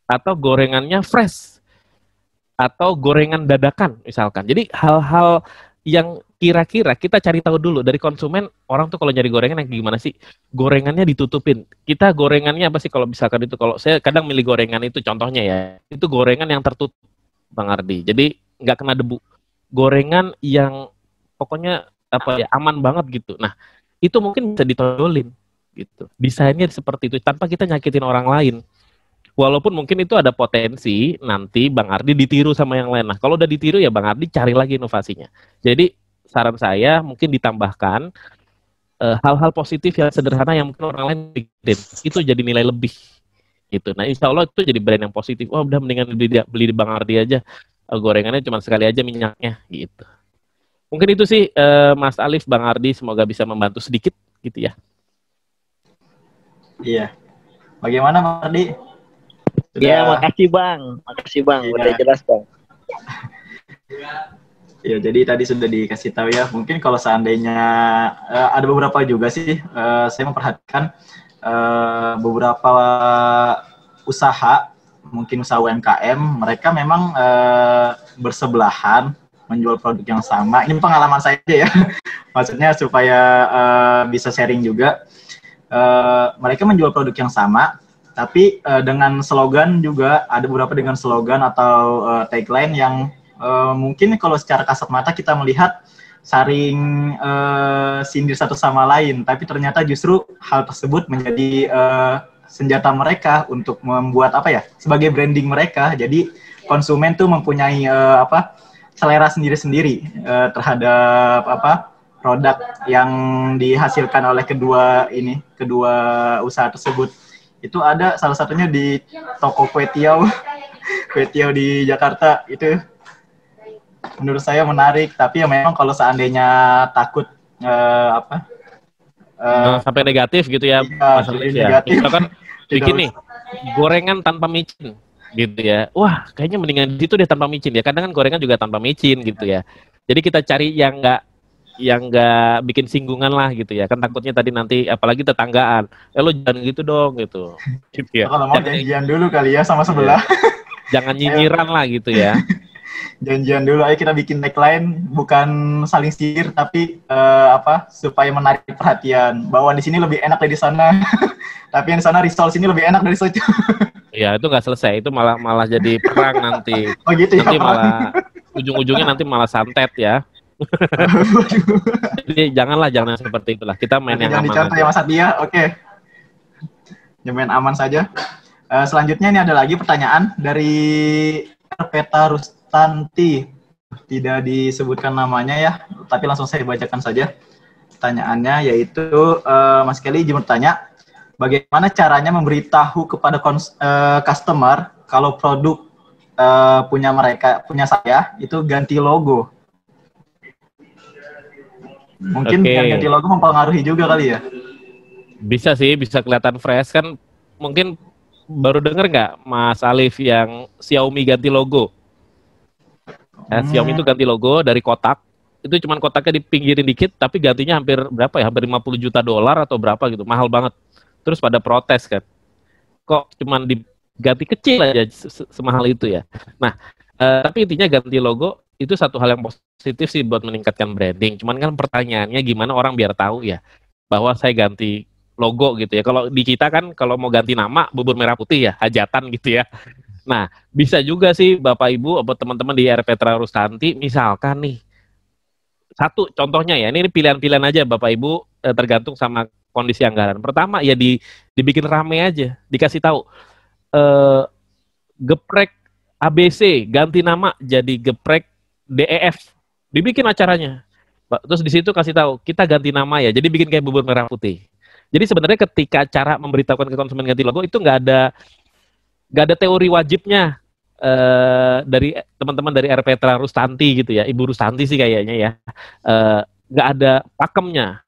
Atau gorengannya fresh. Atau gorengan dadakan misalkan. Jadi hal-hal yang kira-kira kita cari tahu dulu dari konsumen, orang tuh kalau nyari gorengan yang gimana sih? Gorengannya ditutupin. Kita gorengannya apa sih kalau misalkan itu? Kalau saya kadang milih gorengan itu, contohnya ya, itu gorengan yang tertutup, Bang Ardi. Jadi nggak kena debu. Gorengan yang pokoknya aman banget gitu. Nah, itu mungkin bisa ditonjolin gitu. Desainnya seperti itu tanpa kita nyakitin orang lain. Walaupun mungkin itu ada potensi nanti Bang Ardi ditiru sama yang lain. Nah, kalau udah ditiru ya Bang Ardi cari lagi inovasinya. Jadi saran saya mungkin ditambahkan hal-hal positif yang sederhana yang mungkin orang lain pikirin. Itu jadi nilai lebih. Gitu. Nah, insya Allah itu jadi brand yang positif. Oh, udah mendingan beli di Bang Ardi aja. Gorengannya cuma sekali aja minyaknya gitu. Mungkin itu sih Mas Alif, Bang Ardi, semoga bisa membantu sedikit gitu ya. Iya. Bagaimana Bang Ardi? Ya, makasih Bang, Iya. udah jelas Bang. Ya, jadi tadi sudah dikasih tahu ya. Mungkin kalau seandainya ada beberapa juga sih, saya memperhatikan beberapa usaha, mungkin usaha UMKM, mereka memang bersebelahan menjual produk yang sama. Ini pengalaman saya aja ya. Maksudnya supaya bisa sharing juga. Mereka menjual produk yang sama, tapi dengan slogan juga, ada beberapa dengan slogan atau tagline yang mungkin kalau secara kasat mata kita melihat saling sindir satu sama lain, tapi ternyata justru hal tersebut menjadi senjata mereka untuk membuat apa ya, sebagai branding mereka. Jadi konsumen tuh mempunyai selera sendiri-sendiri terhadap produk yang dihasilkan oleh kedua usaha tersebut. Itu ada salah satunya di toko kue tiaw di Jakarta. Itu menurut saya menarik, tapi ya memang kalau seandainya takut sampai negatif gitu ya, Mas Alif ya. Kita kan bikin nih gorengan tanpa micin gitu ya. Wah, kayaknya mendingan itu deh tanpa micin ya. Kadang kan gorengan juga tanpa micin gitu ya. Jadi kita cari yang nggak bikin singgungan lah gitu ya. Kan takutnya tadi nanti apalagi tetanggaan, lo jangan gitu dong gitu. Gitu ya. Kalau mau janjian dulu kali ya sama sebelah. Jangan nyinyiran lah gitu ya. Janjian dulu, ayo kita bikin tagline, bukan saling sindir tapi supaya menarik perhatian bahwa di sini lebih enak dari di sana. Tapi yang di sana risol, sini lebih enak dari situ. Ya itu nggak selesai, itu malah jadi perang nanti. Oh gitu nanti ya, malah ujung-ujungnya nanti malah santet ya. Jadi jangan seperti itulah. Kita main yang aman. Dicontoh ya Mas Adia, oke. Ya, main aman saja. Selanjutnya ini ada lagi pertanyaan dari Peta Rustanti. Tidak disebutkan namanya ya, tapi langsung saya bacakan saja pertanyaannya, yaitu Mas Kelly izin bertanya, bagaimana caranya memberitahu kepada customer kalau produk punya saya itu ganti logo? Mungkin ganti logo mempengaruhi juga kali ya? Bisa sih, bisa kelihatan fresh kan. Mungkin baru denger nggak Mas Alif yang Xiaomi ganti logo? Xiaomi itu ganti logo dari kotak. Itu cuman kotaknya dipinggirin dikit, tapi gantinya hampir berapa ya? Hampir 50 juta dolar atau berapa gitu. Mahal banget. Terus pada protes kan. Kok cuman diganti kecil aja semahal itu ya? Nah, tapi intinya ganti logo itu satu hal yang positif sih buat meningkatkan branding. Cuman kan pertanyaannya gimana orang biar tahu ya bahwa saya ganti logo gitu ya. Kalau di kita kan kalau mau ganti nama bubur merah putih ya, hajatan gitu ya. Nah, bisa juga sih Bapak Ibu atau teman-teman di R. Petra Rustanti, misalkan nih, satu contohnya ya, ini pilihan-pilihan aja Bapak Ibu, tergantung sama kondisi anggaran. Pertama ya dibikin rame aja, dikasih tahu, geprek ABC ganti nama jadi geprek DEF, dibikin acaranya. Terus di situ kasih tahu kita ganti nama ya, jadi bikin kayak bubur merah putih. Jadi sebenarnya ketika cara memberitahukan ke konsumen ganti logo itu nggak ada teori wajibnya dari teman-teman dari R. Petra Rustanti gitu ya, Ibu Rustanti sih kayaknya ya, nggak ada pakemnya.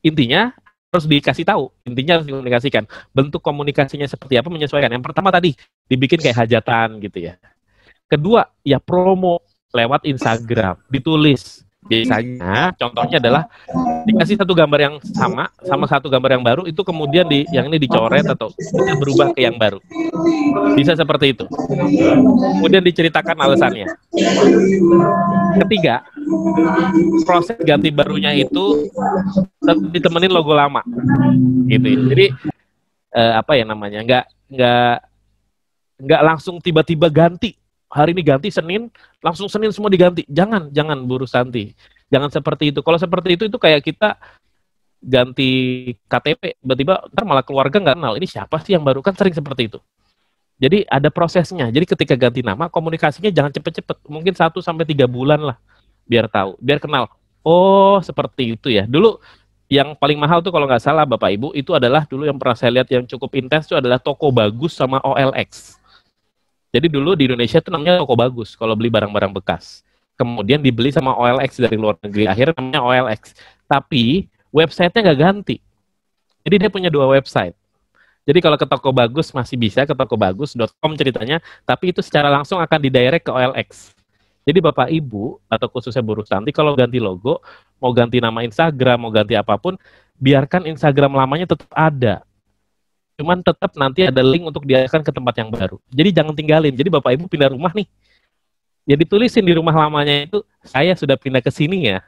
Intinya harus dikasih tahu, intinya harus dikomunikasikan. Bentuk komunikasinya seperti apa menyesuaikan. Yang pertama tadi dibikin kayak hajatan gitu ya. Kedua ya promo lewat Instagram, ditulis. Biasanya contohnya adalah dikasih satu gambar yang sama satu gambar yang baru, itu kemudian yang ini dicoret atau berubah ke yang baru. Bisa seperti itu. Kemudian diceritakan alasannya. Ketiga, proses ganti barunya itu ditemenin logo lama. Gitu ya. Jadi nggak langsung tiba-tiba ganti. Hari ini ganti Senin, langsung Senin semua diganti. Jangan Bu Rustanti. Jangan seperti itu. Kalau seperti itu kayak kita ganti KTP, tiba-tiba ntar malah keluarga nggak kenal. Ini siapa sih yang baru? Kan sering seperti itu. Jadi ada prosesnya. Jadi ketika ganti nama, komunikasinya jangan cepet-cepet. Mungkin 1 sampai 3 bulan lah. Biar tahu, biar kenal. Oh, seperti itu ya. Dulu yang paling mahal tuh kalau nggak salah Bapak Ibu, itu adalah dulu yang pernah saya lihat yang cukup intens itu adalah Toko Bagus sama OLX. Jadi dulu di Indonesia itu namanya Toko Bagus kalau beli barang-barang bekas. Kemudian dibeli sama OLX dari luar negeri. Akhirnya namanya OLX. Tapi websitenya nggak ganti. Jadi dia punya 2 website. Jadi kalau ke toko bagus masih bisa, ke tokobagus.com ceritanya, tapi itu secara langsung akan didirect ke OLX. Jadi Bapak Ibu atau khususnya Bu Rustanti kalau ganti logo, mau ganti nama Instagram, mau ganti apapun, biarkan Instagram lamanya tetap ada. Cuman tetap nanti ada link untuk diarahkan ke tempat yang baru. Jadi jangan tinggalin. Jadi Bapak Ibu pindah rumah nih, ya ditulisin di rumah lamanya itu, saya sudah pindah ke sini ya.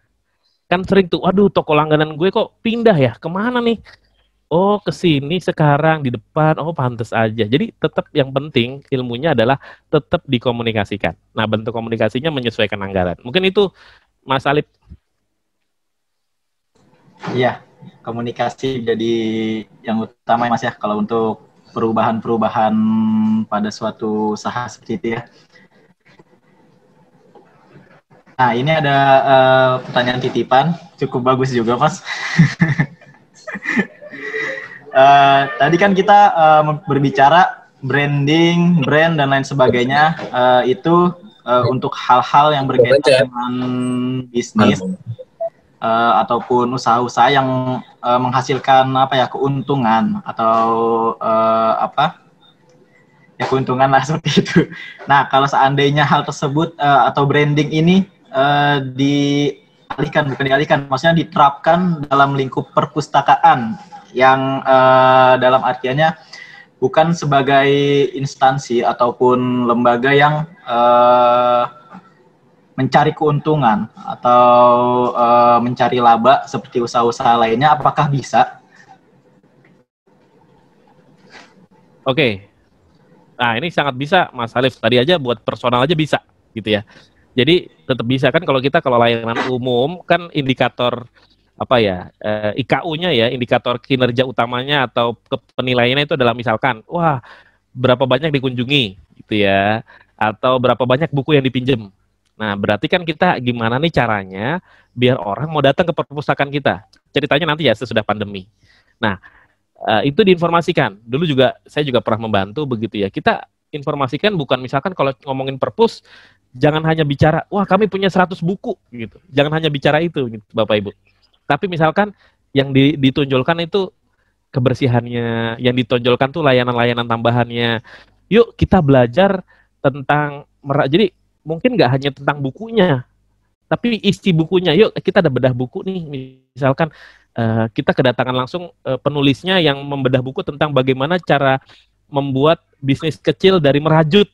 Kan sering tuh, waduh toko langganan gue kok pindah ya, kemana nih? Oh, ke sini sekarang di depan. Oh, pantas aja. Jadi tetap yang penting ilmunya adalah tetap dikomunikasikan. Nah, bentuk komunikasinya menyesuaikan anggaran. Mungkin itu Mas Alif. Iya, komunikasi jadi yang utama ya Mas ya kalau untuk perubahan-perubahan pada suatu usaha seperti itu ya. Nah, ini ada pertanyaan titipan, cukup bagus juga Mas. Tadi kan kita berbicara branding, brand dan lain sebagainya itu untuk hal-hal yang berkaitan dengan bisnis ataupun usaha-usaha yang menghasilkan apa ya keuntungan atau keuntungan lah seperti itu. Nah kalau seandainya hal tersebut atau branding ini bukan dialihkan, maksudnya diterapkan dalam lingkup perpustakaan yang dalam artiannya bukan sebagai instansi ataupun lembaga yang mencari keuntungan atau mencari laba seperti usaha-usaha lainnya, apakah bisa? Oke. Nah, ini sangat bisa Mas Alif. Tadi aja buat personal aja bisa gitu ya. Jadi tetap bisa kan kalau layanan umum kan indikator apa ya IKU-nya ya, indikator kinerja utamanya atau penilaiannya itu adalah misalkan wah berapa banyak dikunjungi gitu ya, atau berapa banyak buku yang dipinjam. Nah berarti kan kita gimana nih caranya biar orang mau datang ke perpustakaan kita, ceritanya nanti ya sesudah pandemi. Nah itu diinformasikan. Dulu juga saya juga pernah membantu begitu ya, kita informasikan bukan misalkan kalau ngomongin perpus jangan hanya bicara wah kami punya 100 buku gitu, jangan hanya bicara itu gitu, Bapak Ibu. Tapi misalkan yang ditonjolkan itu kebersihannya, yang ditonjolkan tuh layanan-layanan tambahannya. Yuk kita belajar tentang, jadi mungkin nggak hanya tentang bukunya, tapi isi bukunya. Yuk kita ada bedah buku nih, misalkan kita kedatangan langsung penulisnya yang membedah buku tentang bagaimana cara membuat bisnis kecil dari merajut.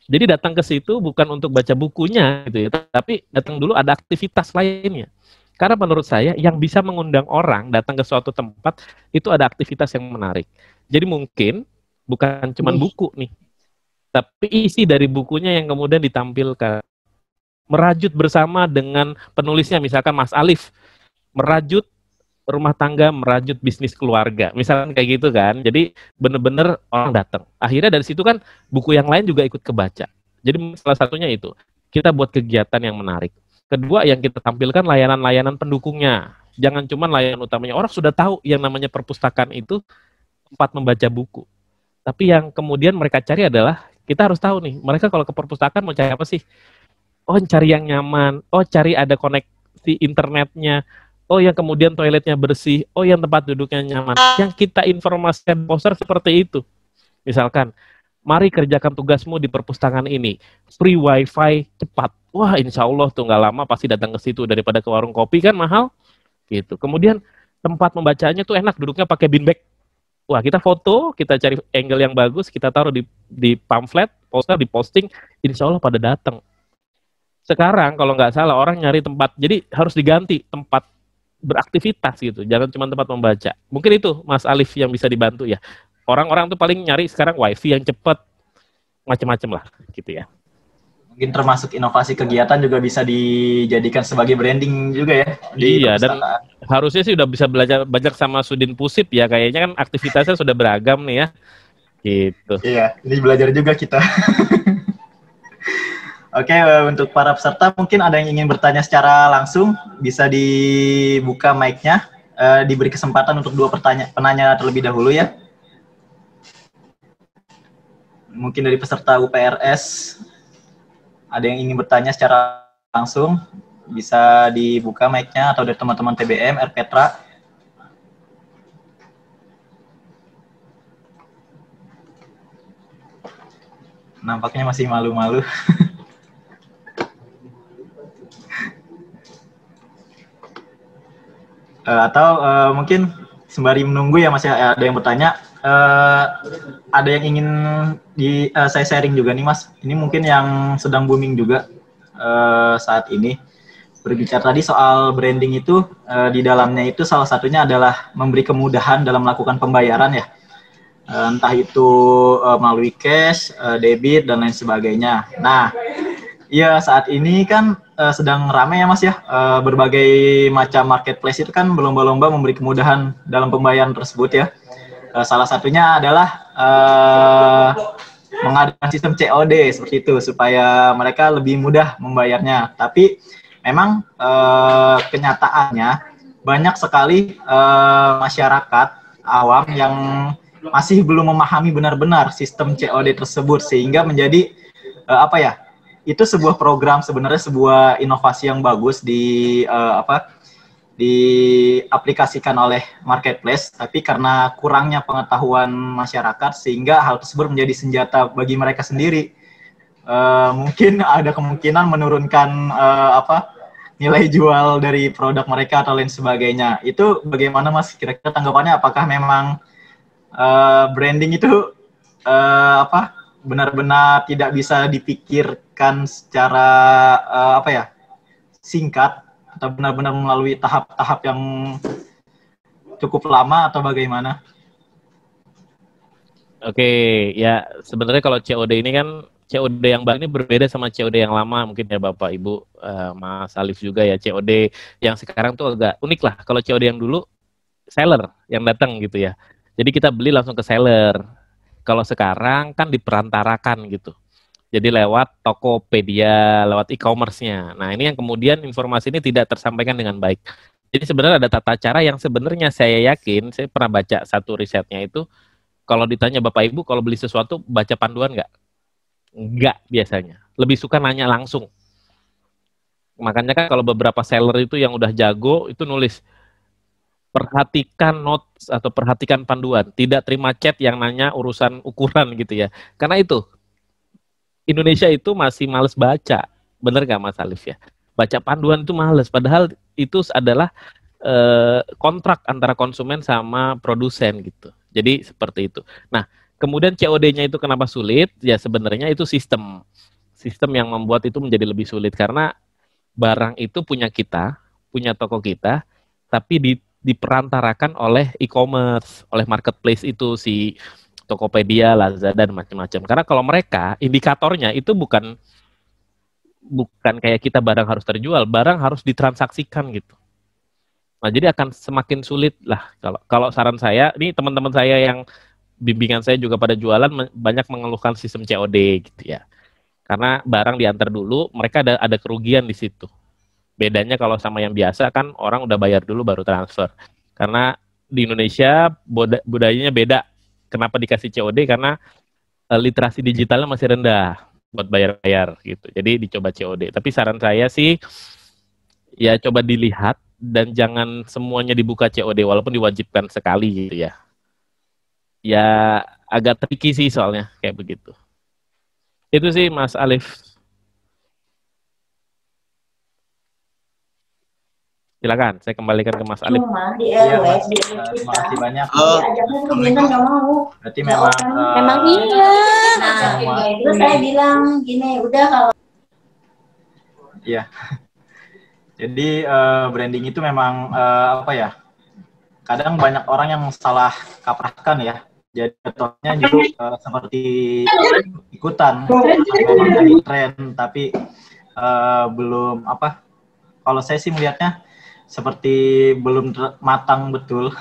Jadi datang ke situ bukan untuk baca bukunya gitu ya, tapi datang dulu ada aktivitas lainnya. Karena menurut saya yang bisa mengundang orang datang ke suatu tempat itu ada aktivitas yang menarik. Jadi mungkin bukan cuma buku nih, tapi isi dari bukunya yang kemudian ditampilkan. Merajut bersama dengan penulisnya, misalkan Mas Alif, merajut rumah tangga, merajut bisnis keluarga. Misalkan kayak gitu kan. Jadi bener-bener orang datang. Akhirnya dari situ kan buku yang lain juga ikut kebaca. Jadi salah satunya itu, kita buat kegiatan yang menarik. Kedua, yang kita tampilkan layanan-layanan pendukungnya. Jangan cuma layanan utamanya. Orang sudah tahu yang namanya perpustakaan itu tempat membaca buku. Tapi yang kemudian mereka cari adalah, kita harus tahu nih, mereka kalau ke perpustakaan mau cari apa sih? Oh, cari yang nyaman. Oh, cari ada koneksi internetnya. Oh, yang kemudian toiletnya bersih. Oh, yang tempat duduknya nyaman. Yang kita informasikan poster seperti itu. Misalkan, mari kerjakan tugasmu di perpustakaan ini. Free wifi cepat. Wah, insya Allah tuh nggak lama pasti datang ke situ daripada ke warung kopi kan mahal. Gitu. Kemudian tempat membacanya tuh enak, duduknya pakai beanbag. Wah, kita foto, kita cari angle yang bagus, kita taruh di pamflet, poster, di posting, insya Allah pada datang. Sekarang kalau nggak salah orang nyari tempat, jadi harus diganti tempat beraktivitas gitu, jangan cuma tempat membaca. Mungkin itu Mas Alif yang bisa dibantu ya. Orang-orang tuh paling nyari sekarang wifi yang cepat, macam-macam lah gitu ya. Mungkin termasuk inovasi kegiatan juga bisa dijadikan sebagai branding juga ya. Iya, dan harusnya sih udah bisa belajar banyak sama Sudin Pusip ya, kayaknya kan aktivitasnya sudah beragam nih ya. Gitu. Iya, ini belajar juga kita. Oke, untuk para peserta mungkin ada yang ingin bertanya secara langsung, bisa dibuka mic-nya, diberi kesempatan untuk 2 penanya terlebih dahulu ya. Mungkin dari peserta UPRS, ada yang ingin bertanya secara langsung, bisa dibuka mic-nya, atau dari teman-teman TBM, RPetra. nampaknya masih malu-malu. Mungkin sembari menunggu ya Mas ya, ada yang bertanya, ada yang ingin saya sharing juga nih Mas. Ini mungkin yang sedang booming juga saat ini. Berbicara tadi soal branding itu, di dalamnya itu salah satunya adalah memberi kemudahan dalam melakukan pembayaran ya. Entah itu melalui cash, debit, dan lain sebagainya. Nah, ya saat ini kan sedang ramai ya Mas ya, berbagai macam marketplace itu kan berlomba-lomba memberi kemudahan dalam pembayaran tersebut ya. Salah satunya adalah mengadakan sistem COD seperti itu supaya mereka lebih mudah membayarnya. Tapi memang kenyataannya banyak sekali masyarakat awam yang masih belum memahami benar-benar sistem COD tersebut, sehingga menjadi itu sebuah program, sebenarnya sebuah inovasi yang bagus diaplikasikan oleh marketplace, tapi karena kurangnya pengetahuan masyarakat sehingga hal tersebut menjadi senjata bagi mereka sendiri. Mungkin ada kemungkinan menurunkan nilai jual dari produk mereka atau lain sebagainya. Itu bagaimana Mas? Kira-kira tanggapannya, apakah memang branding itu benar-benar tidak bisa dipikirkan secara singkat, atau benar-benar melalui tahap-tahap yang cukup lama, atau bagaimana? Oke, ya sebenarnya kalau COD ini kan, COD yang baru ini berbeda sama COD yang lama mungkin ya Bapak Ibu, Mas Alif juga ya. COD yang sekarang tuh agak unik lah. Kalau COD yang dulu seller yang datang gitu ya, jadi kita beli langsung ke seller. Kalau sekarang kan diperantarakan gitu, jadi lewat Tokopedia, lewat e-commerce-nya. Nah ini yang kemudian informasi ini tidak tersampaikan dengan baik. Jadi sebenarnya ada tata cara yang sebenarnya saya yakin, saya pernah baca satu risetnya itu, kalau ditanya Bapak Ibu kalau beli sesuatu baca panduan nggak? Nggak biasanya, lebih suka nanya langsung. Makanya kan kalau beberapa seller itu yang udah jago itu nulis, perhatikan notes atau perhatikan panduan, tidak terima chat yang nanya urusan ukuran gitu ya. Karena itu Indonesia itu masih males baca, bener nggak Mas Alif ya? Baca panduan itu males, padahal itu adalah kontrak antara konsumen sama produsen gitu. Jadi seperti itu. Nah, kemudian COD-nya itu kenapa sulit? Ya sebenarnya itu sistem yang membuat itu menjadi lebih sulit, karena barang itu punya kita, punya toko kita, tapi diperantarakan oleh e-commerce, oleh marketplace itu, si Tokopedia, Lazada, dan macam-macam. Karena kalau mereka, indikatornya itu bukan kayak kita barang harus terjual, barang harus ditransaksikan gitu. Nah, jadi akan semakin sulit lah. Kalau saran saya, ini teman-teman saya yang bimbingan saya juga pada jualan banyak mengeluhkan sistem COD gitu ya. Karena barang diantar dulu, mereka ada kerugian di situ. Bedanya kalau sama yang biasa kan orang udah bayar dulu baru transfer. Karena di Indonesia budayanya beda. Kenapa dikasih COD? Karena literasi digitalnya masih rendah buat bayar-bayar gitu. Jadi dicoba COD. Tapi saran saya sih ya coba dilihat dan jangan semuanya dibuka COD walaupun diwajibkan sekali gitu ya. Ya agak tricky sih soalnya kayak begitu. Itu sih Mas Alif. Silakan, saya kembalikan ke Mas Alif. Cuma di RW, Terima kasih banyak. diajaknya ke Bintang nggak mau. Berarti memang Memang iya. Nah, itu saya bilang gini, udah kalau iya. Jadi branding itu memang kadang banyak orang yang salah kaprahkan ya. Jadi contohnya justru seperti ikutan, memang lagi tren, tapi belum kalau saya sih melihatnya seperti belum matang betul,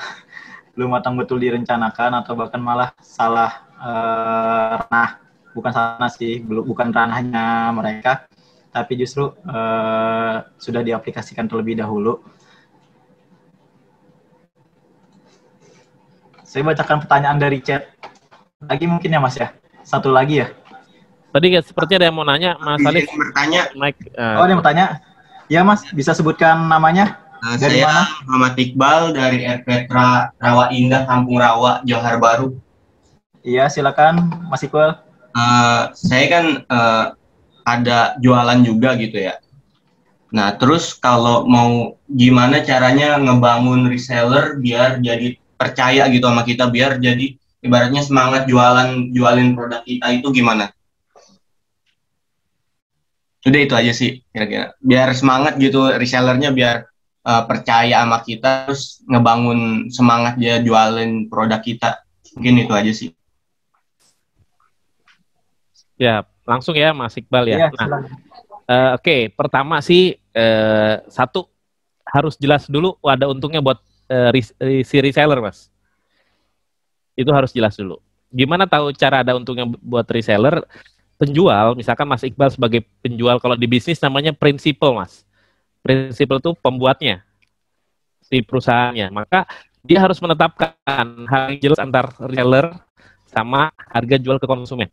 belum matang betul direncanakan, atau bahkan malah salah ranah, bukan ranahnya mereka, tapi justru sudah diaplikasikan terlebih dahulu. Saya bacakan pertanyaan dari chat lagi mungkin ya Mas ya, satu lagi ya. Tadi seperti ada yang mau nanya, Mas Alif. Bertanya. Oh, ada yang mau tanya? Ya Mas, bisa sebutkan namanya? Dari Saya mana? Muhammad Iqbal dari RP Rawa Indah, Kampung Rawa, Johar Baru. Iya, silakan Mas Iqbal. Saya kan ada jualan juga gitu ya. Nah, terus kalau mau gimana caranya ngebangun reseller biar jadi percaya gitu sama kita, biar jadi ibaratnya semangat jualin produk kita itu gimana? Udah itu aja sih kira-kira. Biar semangat gitu resellernya, biar percaya sama kita, terus ngebangun semangat dia jualin produk kita. Mungkin itu aja sih. Ya, langsung ya Mas Iqbal ya. Iya, Nah, oke, pertama sih satu harus jelas dulu ada untungnya buat si reseller, Mas. Itu harus jelas dulu. Gimana tahu cara ada untungnya buat reseller? Penjual, misalkan Mas Iqbal sebagai penjual, kalau di bisnis namanya prinsipal, Mas. Prinsipal itu pembuatnya, si perusahaannya. Maka dia harus menetapkan harga jelas antar reseller sama harga jual ke konsumen.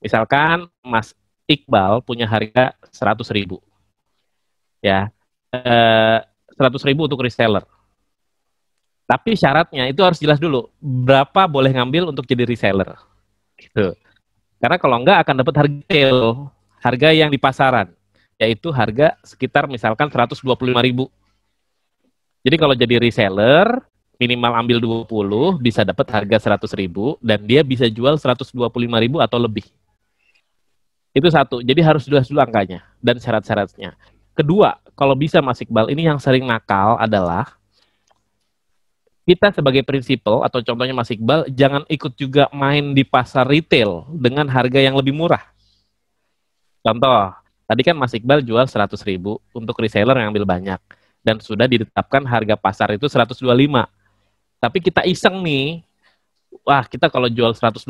Misalkan Mas Iqbal punya harga 100.000, ya, 100.000 untuk reseller. Tapi syaratnya itu harus jelas dulu, berapa boleh ngambil untuk jadi reseller, gitu. Karena kalau enggak akan dapat harga retail, harga yang di pasaran, yaitu harga sekitar misalkan 125.000. Jadi kalau jadi reseller, minimal ambil 20, bisa dapat harga 100.000, dan dia bisa jual 125.000 atau lebih. Itu satu, jadi harus jelas dulu angkanya dan syarat-syaratnya. Kedua, kalau bisa Mas Iqbal, ini yang sering nakal adalah kita sebagai prinsipal, atau contohnya Mas Iqbal, jangan ikut juga main di pasar retail dengan harga yang lebih murah. Contoh, tadi kan Mas Iqbal jual 100.000 untuk reseller yang ambil banyak, dan sudah ditetapkan harga pasar itu 125. Tapi kita iseng nih, wah kita kalau jual 120.000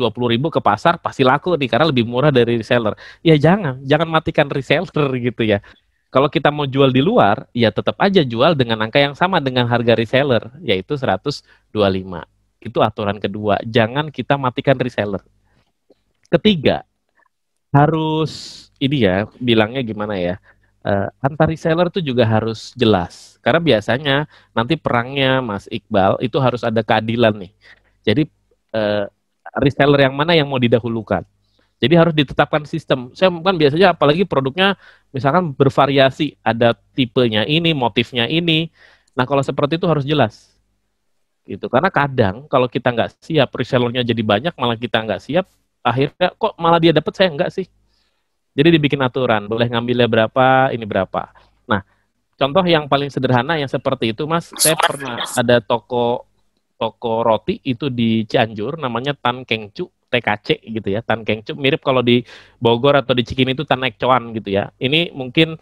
ke pasar pasti laku nih karena lebih murah dari reseller. Ya jangan matikan reseller gitu ya. Kalau kita mau jual di luar, ya tetap aja jual dengan angka yang sama dengan harga reseller, yaitu 125. Itu aturan kedua, jangan kita matikan reseller. Ketiga, harus ini ya, bilangnya gimana ya, antar reseller itu juga harus jelas. Karena biasanya nanti perangnya Mas Iqbal itu harus ada keadilan nih. Jadi reseller yang mana yang mau didahulukan. Jadi harus ditetapkan sistem. Saya kan biasanya apalagi produknya misalkan bervariasi, ada tipenya ini, motifnya ini. Nah kalau seperti itu harus jelas. Gitu. Karena kadang kalau kita nggak siap, resellernya jadi banyak, malah kita nggak siap, akhirnya kok malah dia dapat, saya nggak sih. Jadi dibikin aturan, boleh ngambilnya berapa, ini berapa. Nah, contoh yang paling sederhana yang seperti itu, Mas, saya pernah ada toko roti itu di Cianjur, namanya Tan Keng Cu, TKC gitu ya, Tan Keng Cu, mirip kalau di Bogor atau di Cikini itu Tan Ek Coan gitu ya. Ini mungkin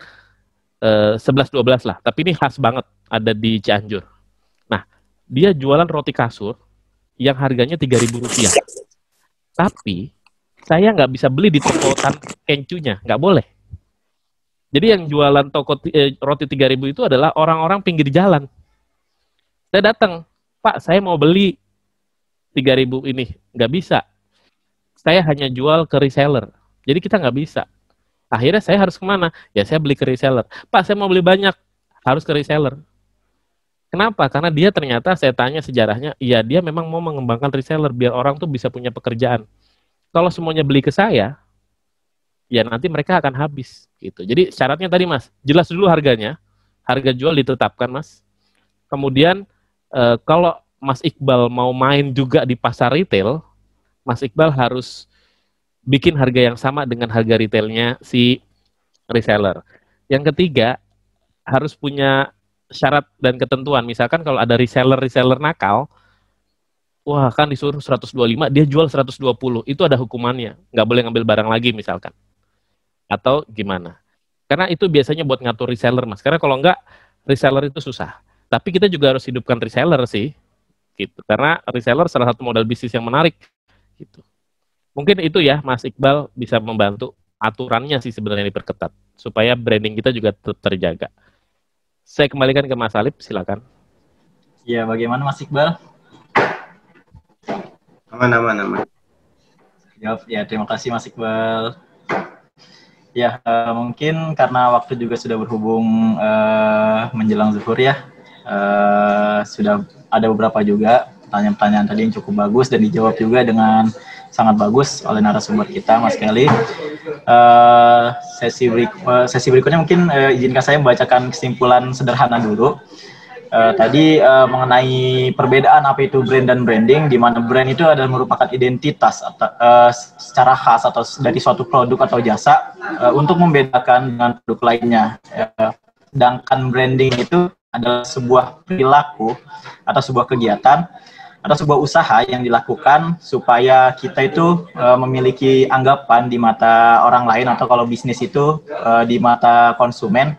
11-12 lah, tapi ini khas banget, ada di Cianjur. Nah, dia jualan roti kasur yang harganya Rp3.000. Tapi saya nggak bisa beli di toko Tan Keng Cu-nya, nggak boleh. Jadi yang jualan toko roti 3.000 itu adalah orang-orang pinggir jalan. Saya datang, Pak, saya mau beli 3.000 ini, nggak bisa. Saya hanya jual ke reseller, jadi kita nggak bisa. Akhirnya saya harus kemana? Ya saya beli ke reseller. Pak, saya mau beli banyak, harus ke reseller. Kenapa? Karena dia ternyata, saya tanya sejarahnya, ya dia memang mau mengembangkan reseller, biar orang tuh bisa punya pekerjaan. Kalau semuanya beli ke saya, ya nanti mereka akan habis. Gitu. Jadi syaratnya tadi Mas, jelas dulu harganya, harga jual ditetapkan Mas. Kemudian kalau Mas Iqbal mau main juga di pasar retail, Mas Iqbal harus bikin harga yang sama dengan harga retailnya si reseller. Yang ketiga, harus punya syarat dan ketentuan. Misalkan kalau ada reseller nakal, wah kan disuruh 125, dia jual 120, itu ada hukumannya. Nggak boleh ngambil barang lagi misalkan. Atau gimana. Karena itu biasanya buat ngatur reseller Mas. Karena kalau nggak, reseller itu susah. Tapi kita juga harus hidupkan reseller sih. Gitu. Karena reseller salah satu modal bisnis yang menarik. Gitu. Mungkin itu ya Mas Iqbal bisa membantu, aturannya sih sebenarnya diperketat supaya branding kita juga tetap terjaga. Saya kembalikan ke Mas Alip, silakan. Ya, bagaimana Mas Iqbal? Aman. Jawab ya, terima kasih Mas Iqbal. Ya, mungkin karena waktu juga sudah berhubung menjelang zuhur ya, sudah ada beberapa juga pertanyaan-pertanyaan tadi yang cukup bagus dan dijawab juga dengan sangat bagus oleh narasumber kita, Mas Kelly. Sesi berikutnya mungkin izinkan saya membacakan kesimpulan sederhana dulu. Tadi mengenai perbedaan apa itu brand dan branding, di mana brand itu adalah merupakan identitas atau secara khas atau dari suatu produk atau jasa untuk membedakan dengan produk lainnya. Sedangkan branding itu adalah sebuah perilaku atau sebuah kegiatan atau sebuah usaha yang dilakukan supaya kita itu memiliki anggapan di mata orang lain, atau kalau bisnis itu di mata konsumen,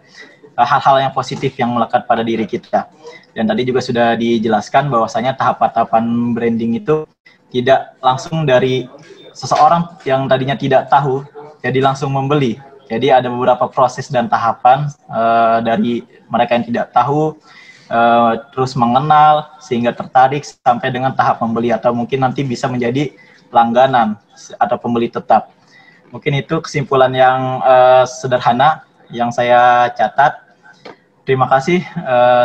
hal-hal yang positif yang melekat pada diri kita. Dan tadi juga sudah dijelaskan bahwasanya tahapan-tahapan branding itu tidak langsung dari seseorang yang tadinya tidak tahu jadi langsung membeli. Jadi ada beberapa proses dan tahapan dari mereka yang tidak tahu, terus mengenal, sehingga tertarik sampai dengan tahap membeli, atau mungkin nanti bisa menjadi langganan atau pembeli tetap. Mungkin itu kesimpulan yang sederhana yang saya catat. Terima kasih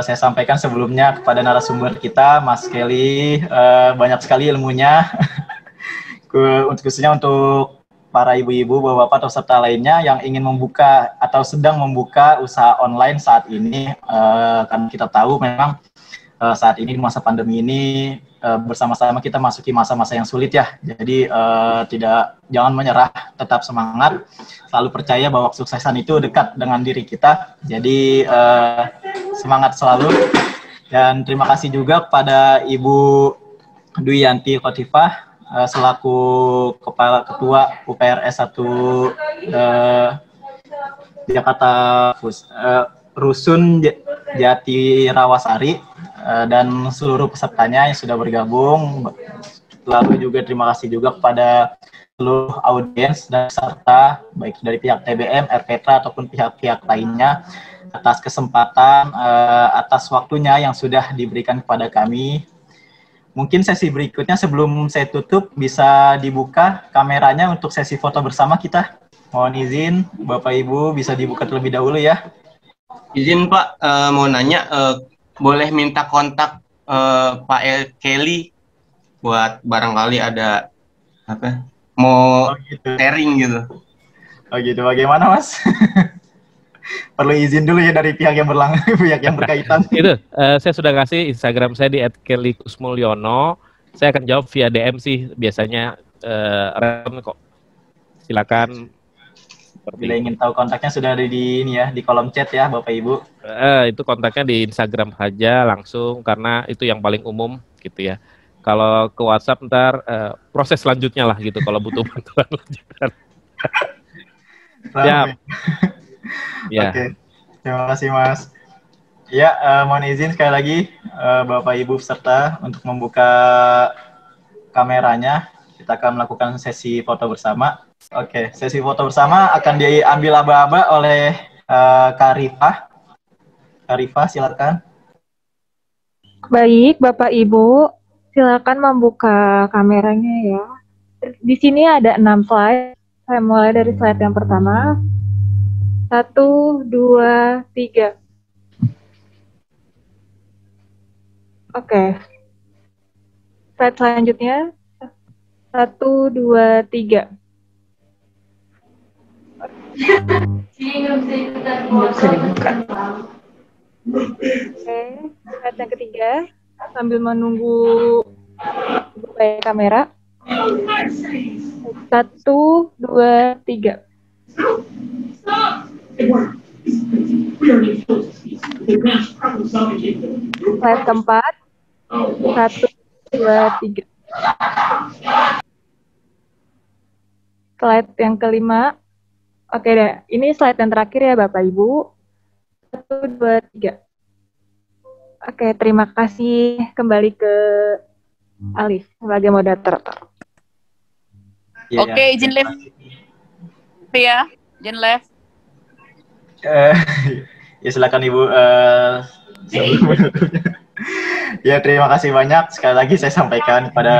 saya sampaikan sebelumnya kepada narasumber kita, Mas Kelly. Banyak sekali ilmunya, khususnya untuk para ibu-ibu, bapak-bapak, atau serta lainnya yang ingin membuka atau sedang membuka usaha online saat ini. Karena kita tahu memang saat ini di masa pandemi ini bersama-sama kita masuki masa-masa yang sulit ya. Jadi jangan menyerah, tetap semangat, selalu percaya bahwa kesuksesan itu dekat dengan diri kita. Jadi semangat selalu. Dan terima kasih juga kepada Ibu Dwi Yanti Khotifah selaku Kepala Ketua UPRS 1 Jakarta Rusun Jati Rawasari, dan seluruh pesertanya yang sudah bergabung. Lalu juga terima kasih juga kepada seluruh audiens dan peserta, baik dari pihak TBM, RPTRA, ataupun pihak-pihak lainnya, atas kesempatan, atas waktunya yang sudah diberikan kepada kami. Mungkin sesi berikutnya sebelum saya tutup bisa dibuka kameranya untuk sesi foto bersama kita. Mohon izin Bapak Ibu bisa dibuka terlebih dahulu ya. Izin Pak, mau nanya, boleh minta kontak Pak Kelly buat barangkali ada apa mau sharing gitu. Oh gitu, bagaimana Mas? Perlu izin dulu ya dari pihak yang pihak yang berkaitan. Itu saya sudah kasih Instagram saya di @kellykusmulyono. Saya akan jawab via DM sih biasanya, respon kok. Silakan. Bila ingin tahu kontaknya sudah ada di ini ya, di kolom chat ya Bapak Ibu. Itu kontaknya di Instagram saja langsung, karena itu yang paling umum gitu ya. Kalau ke WhatsApp ntar proses selanjutnya lah gitu kalau butuh bantuan lanjutan. Siap. Ya. Oke, terima kasih Mas. Ya, mohon izin sekali lagi Bapak Ibu peserta untuk membuka kameranya. Kita akan melakukan sesi foto bersama. Oke, sesi foto bersama akan diambil aba-aba oleh Karifah. Karifah, silakan. Baik, Bapak Ibu, silakan membuka kameranya ya. Di sini ada 6 slide. Saya mulai dari slide yang pertama. 1, 2, 3. Oke. Slide selanjutnya. 1, 2, 3. Bisa dibuka. Oke, slide yang ketiga. Sambil menunggu buka kamera. 1, 2, 3. Slide keempat. 1, 2, 3. Slide yang kelima. Oke deh, ini slide yang terakhir ya Bapak Ibu. 1, 2, 3. Oke, terima kasih. Kembali ke Alif sebagai moderator. Oke, izin live. Ya, izin live. Ya silakan Ibu. Ya terima kasih banyak. Sekali lagi saya sampaikan kepada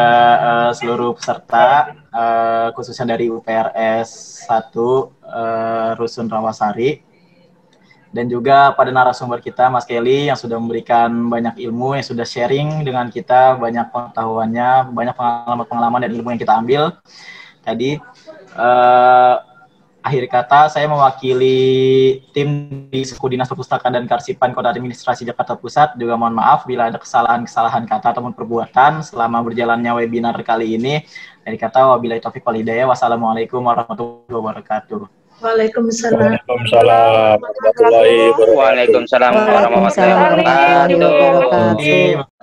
seluruh peserta, khususnya dari UPRS 1 Rusun Rawasari. dan juga pada narasumber kita Mas Kelly yang sudah memberikan banyak ilmu, yang sudah sharing dengan kita banyak pengetahuannya, banyak pengalaman dan ilmu yang kita ambil. Tadi akhir kata saya mewakili tim di Suku Dinas Perpustakaan dan Kearsipan Kota Administrasi Jakarta Pusat juga mohon maaf bila ada kesalahan kata ataupun perbuatan selama berjalannya webinar kali ini. Dari kata wabillahi taufiq wal hidayah. Wassalamualaikum warahmatullahi wabarakatuh. Waalaikumsalam. Waalaikumsalam warahmatullahi wabarakatuh.